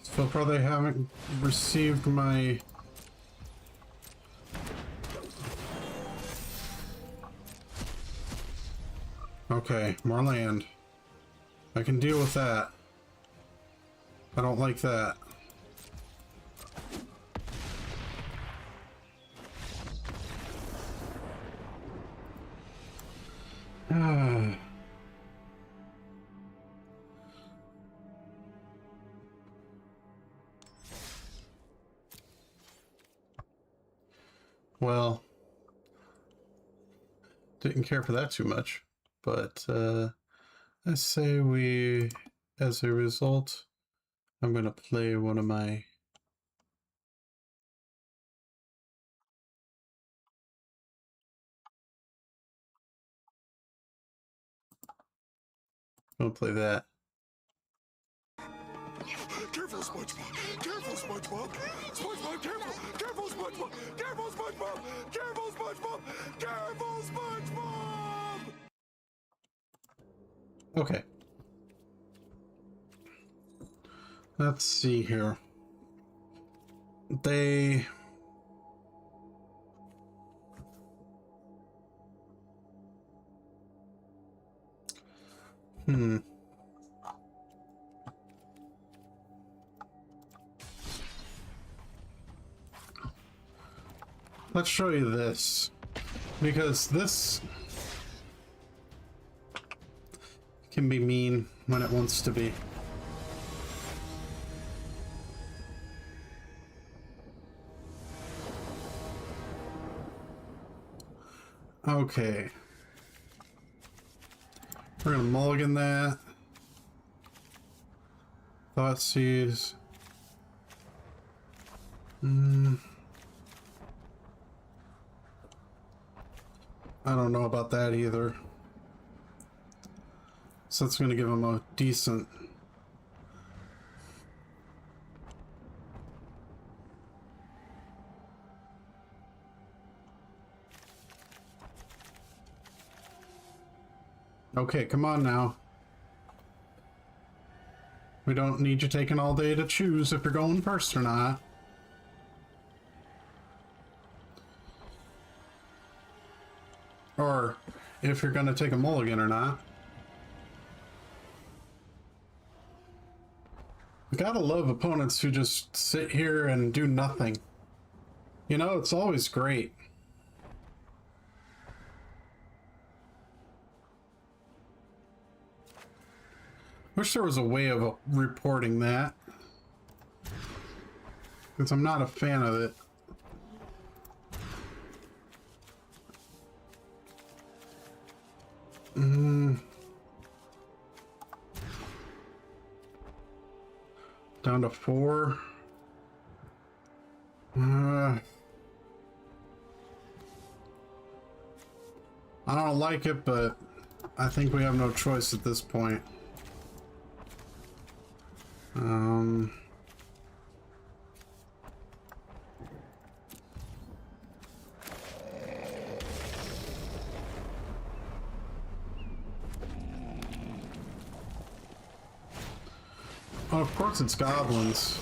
So far they haven't received my... Okay, more land. I can deal with that. I don't like that. Well, didn't care for that too much, but I say we, as a result, I'm going to play one of my... I'm going to play that. Careful, SpongeBob! Careful, SpongeBob! SpongeBob, careful! Careful, SpongeBob! Careful, SpongeBob! Careful, SpongeBob! Careful, SpongeBob! Okay. Let's see here. They... Let's show you this. Because this... can be mean when it wants to be. Okay. We're gonna mulligan that. Thoughtseize. I don't know about that either. So that's gonna give him a decent. Okay, come on now. We don't need you taking all day to choose if you're going first or not. Or if you're gonna take a mulligan or not. I gotta love opponents who just sit here and do nothing. You know, it's always great. Wish there was a way of reporting that. Because I'm not a fan of it. Down to 4. I don't like it, but I think we have no choice at this point. Oh, of course it's goblins.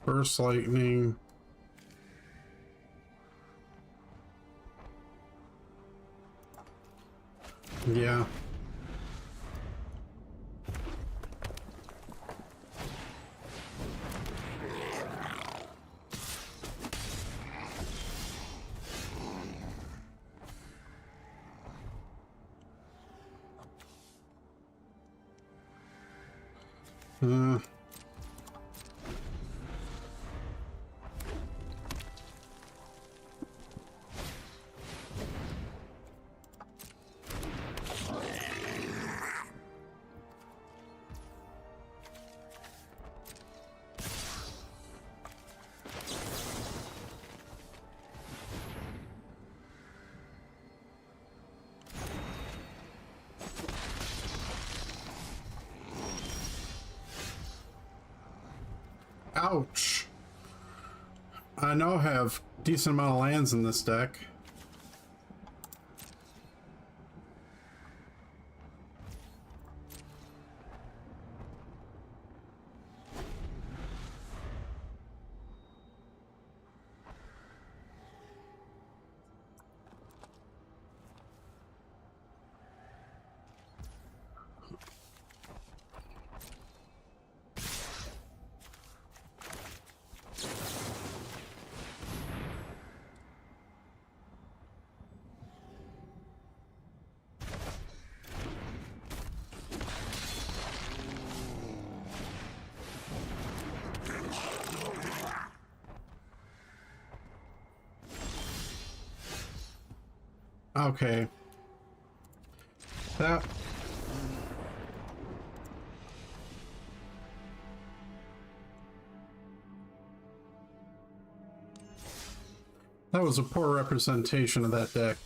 Burst lightning. Yeah. Ouch. I know I have decent amount of lands in this deck. Okay. That was a poor representation of that deck.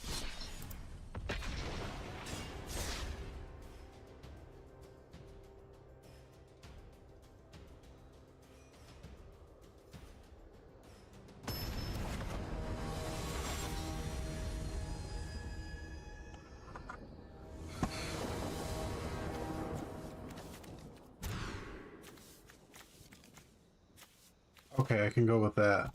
Okay, I can go with that.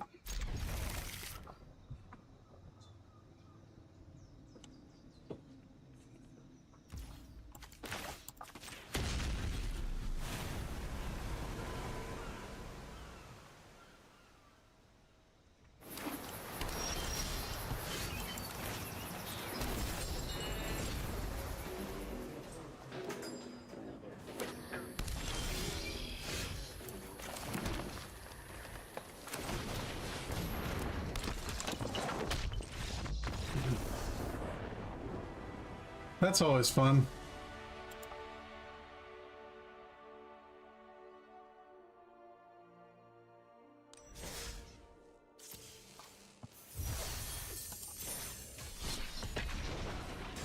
That's always fun.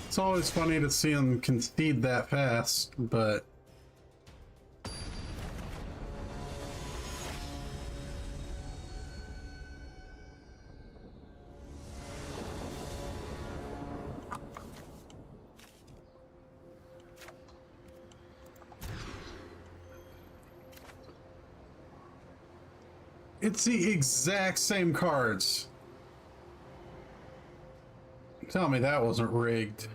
It's always funny to see them concede that fast, but it's the exact same cards. Tell me that wasn't rigged.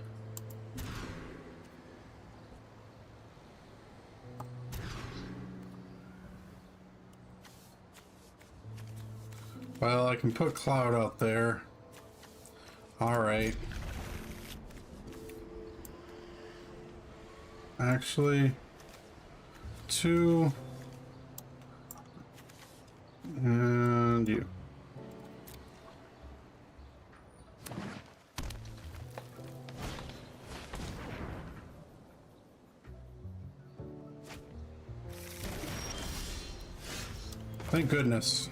Well, I can put Cloud out there. Alright. Actually, 2 and you. Thank goodness.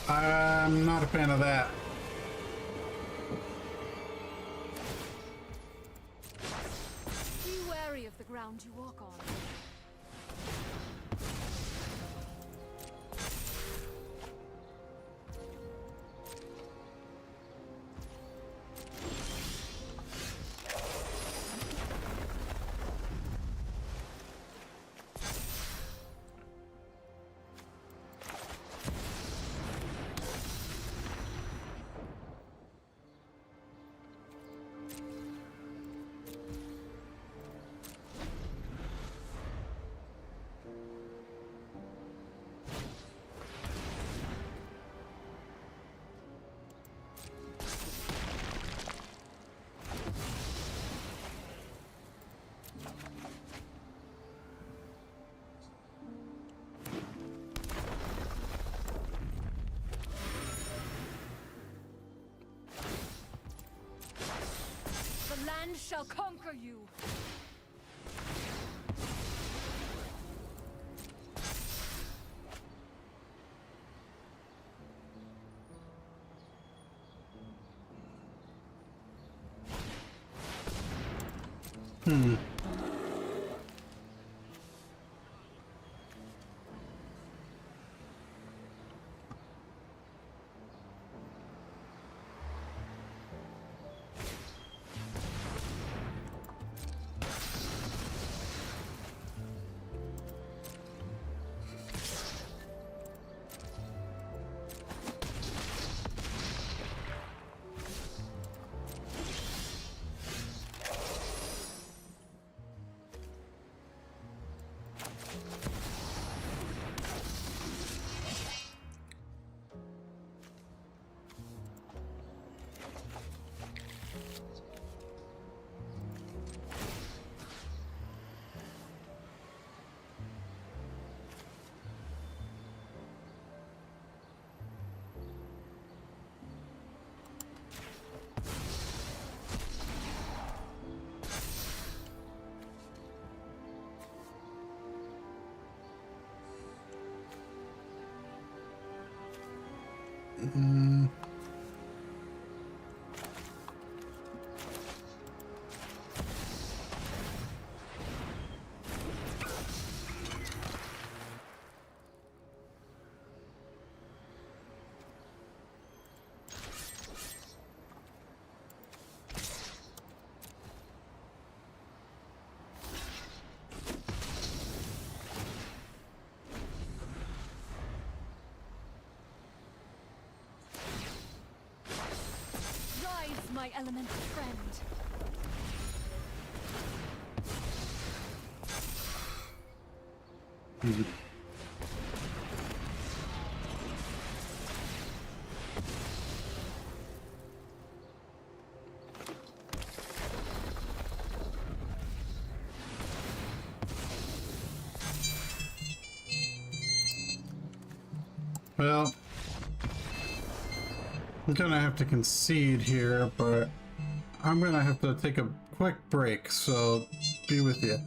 I'm not a fan of that. Be wary of the ground you walk on. The land shall conquer you. Rise, my elemental friend. Well, I'm gonna have to concede here, but I'm gonna have to take a quick break, so be with you.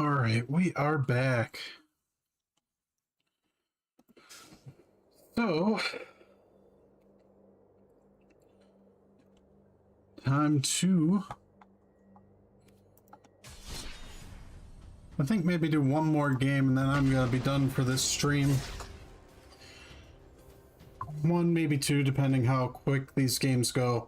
All right, we are back. So, time to, I think maybe do one more game and then I'm gonna be done for this stream. One, maybe two, depending how quick these games go.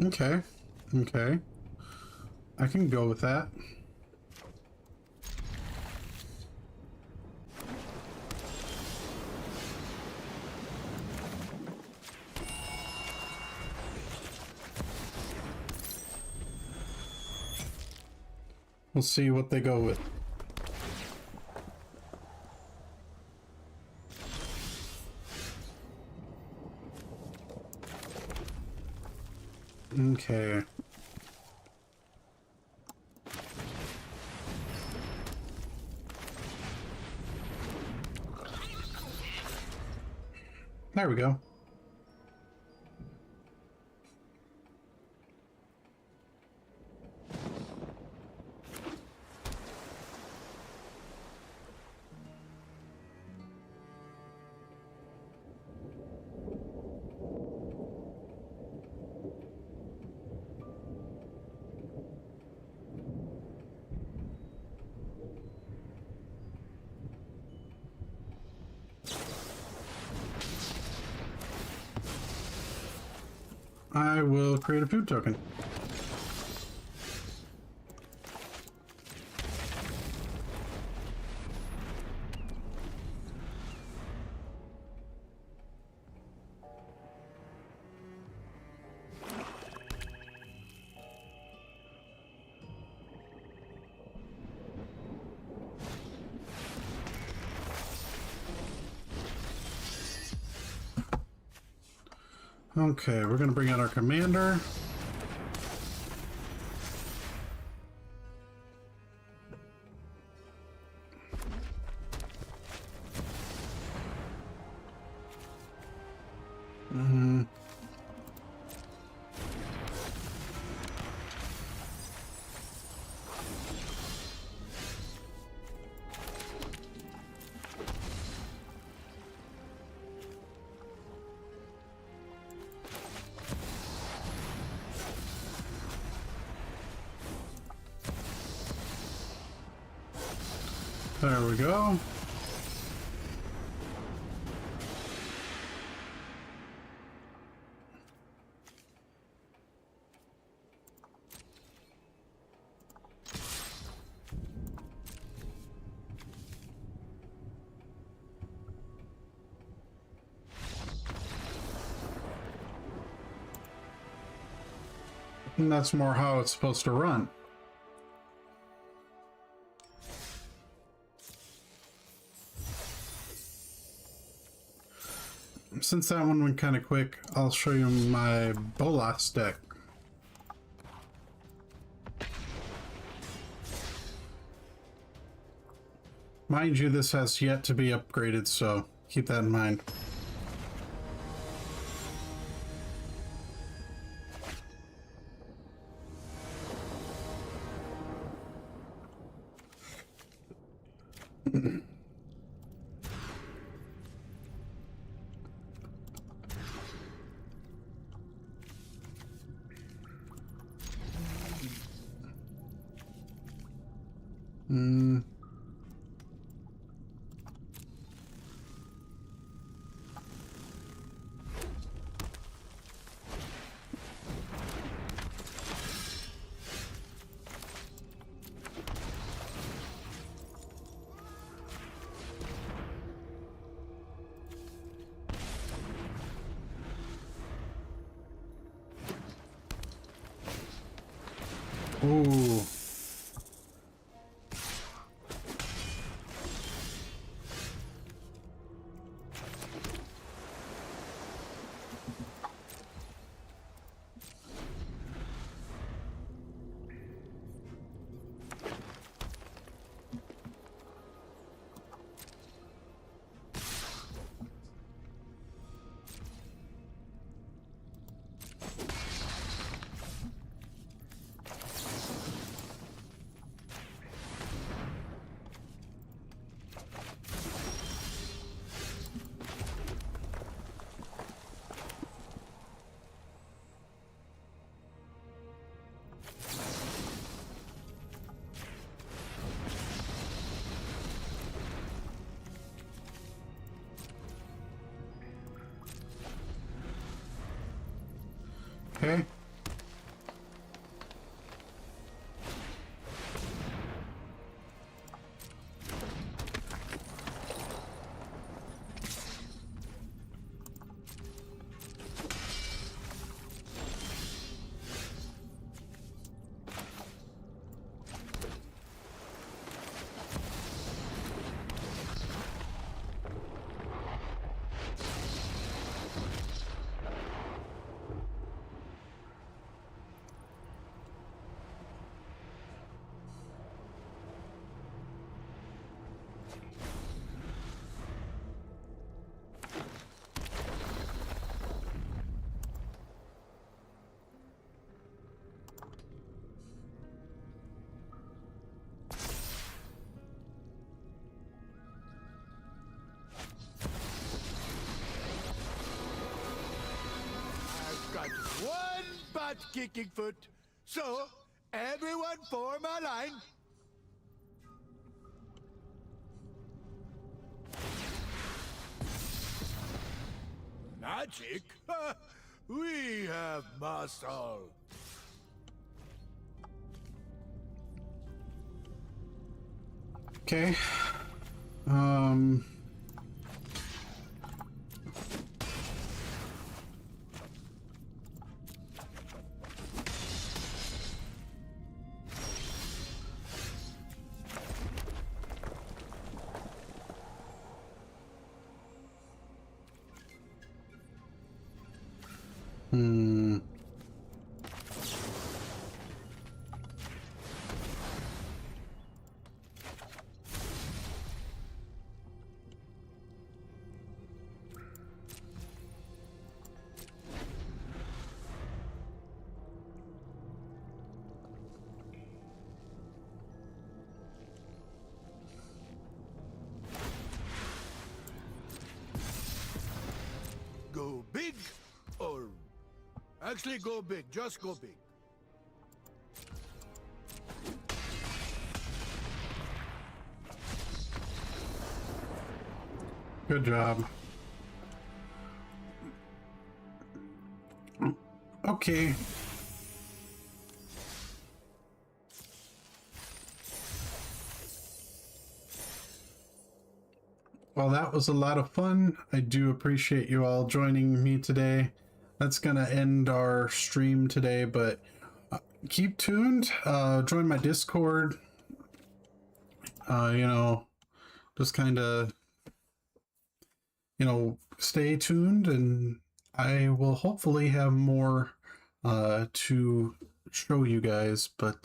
Okay, okay. I can go with that. We'll see what they go with. Okay. There we go. I will create a food token. Okay, we're gonna bring out our commander. There we go. And that's more how it's supposed to run. Since that one went kind of quick, I'll show you my Bolas deck. Mind you, this has yet to be upgraded, so keep that in mind. Ooh. Okay. I've got one butt-kicking foot, so everyone form a line. Magic? We have muscle. Okay. Go big, or actually go big, just go big. Good job. Okay. Well, that was a lot of fun. I do appreciate you all joining me today. That's gonna end our stream today, but keep tuned. Join my Discord. You know, just kind of, you know, stay tuned, and I will hopefully have more to show you guys. But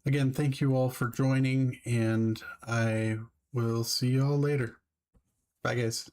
again, thank you all for joining, and I will see you all later. Bye, guys.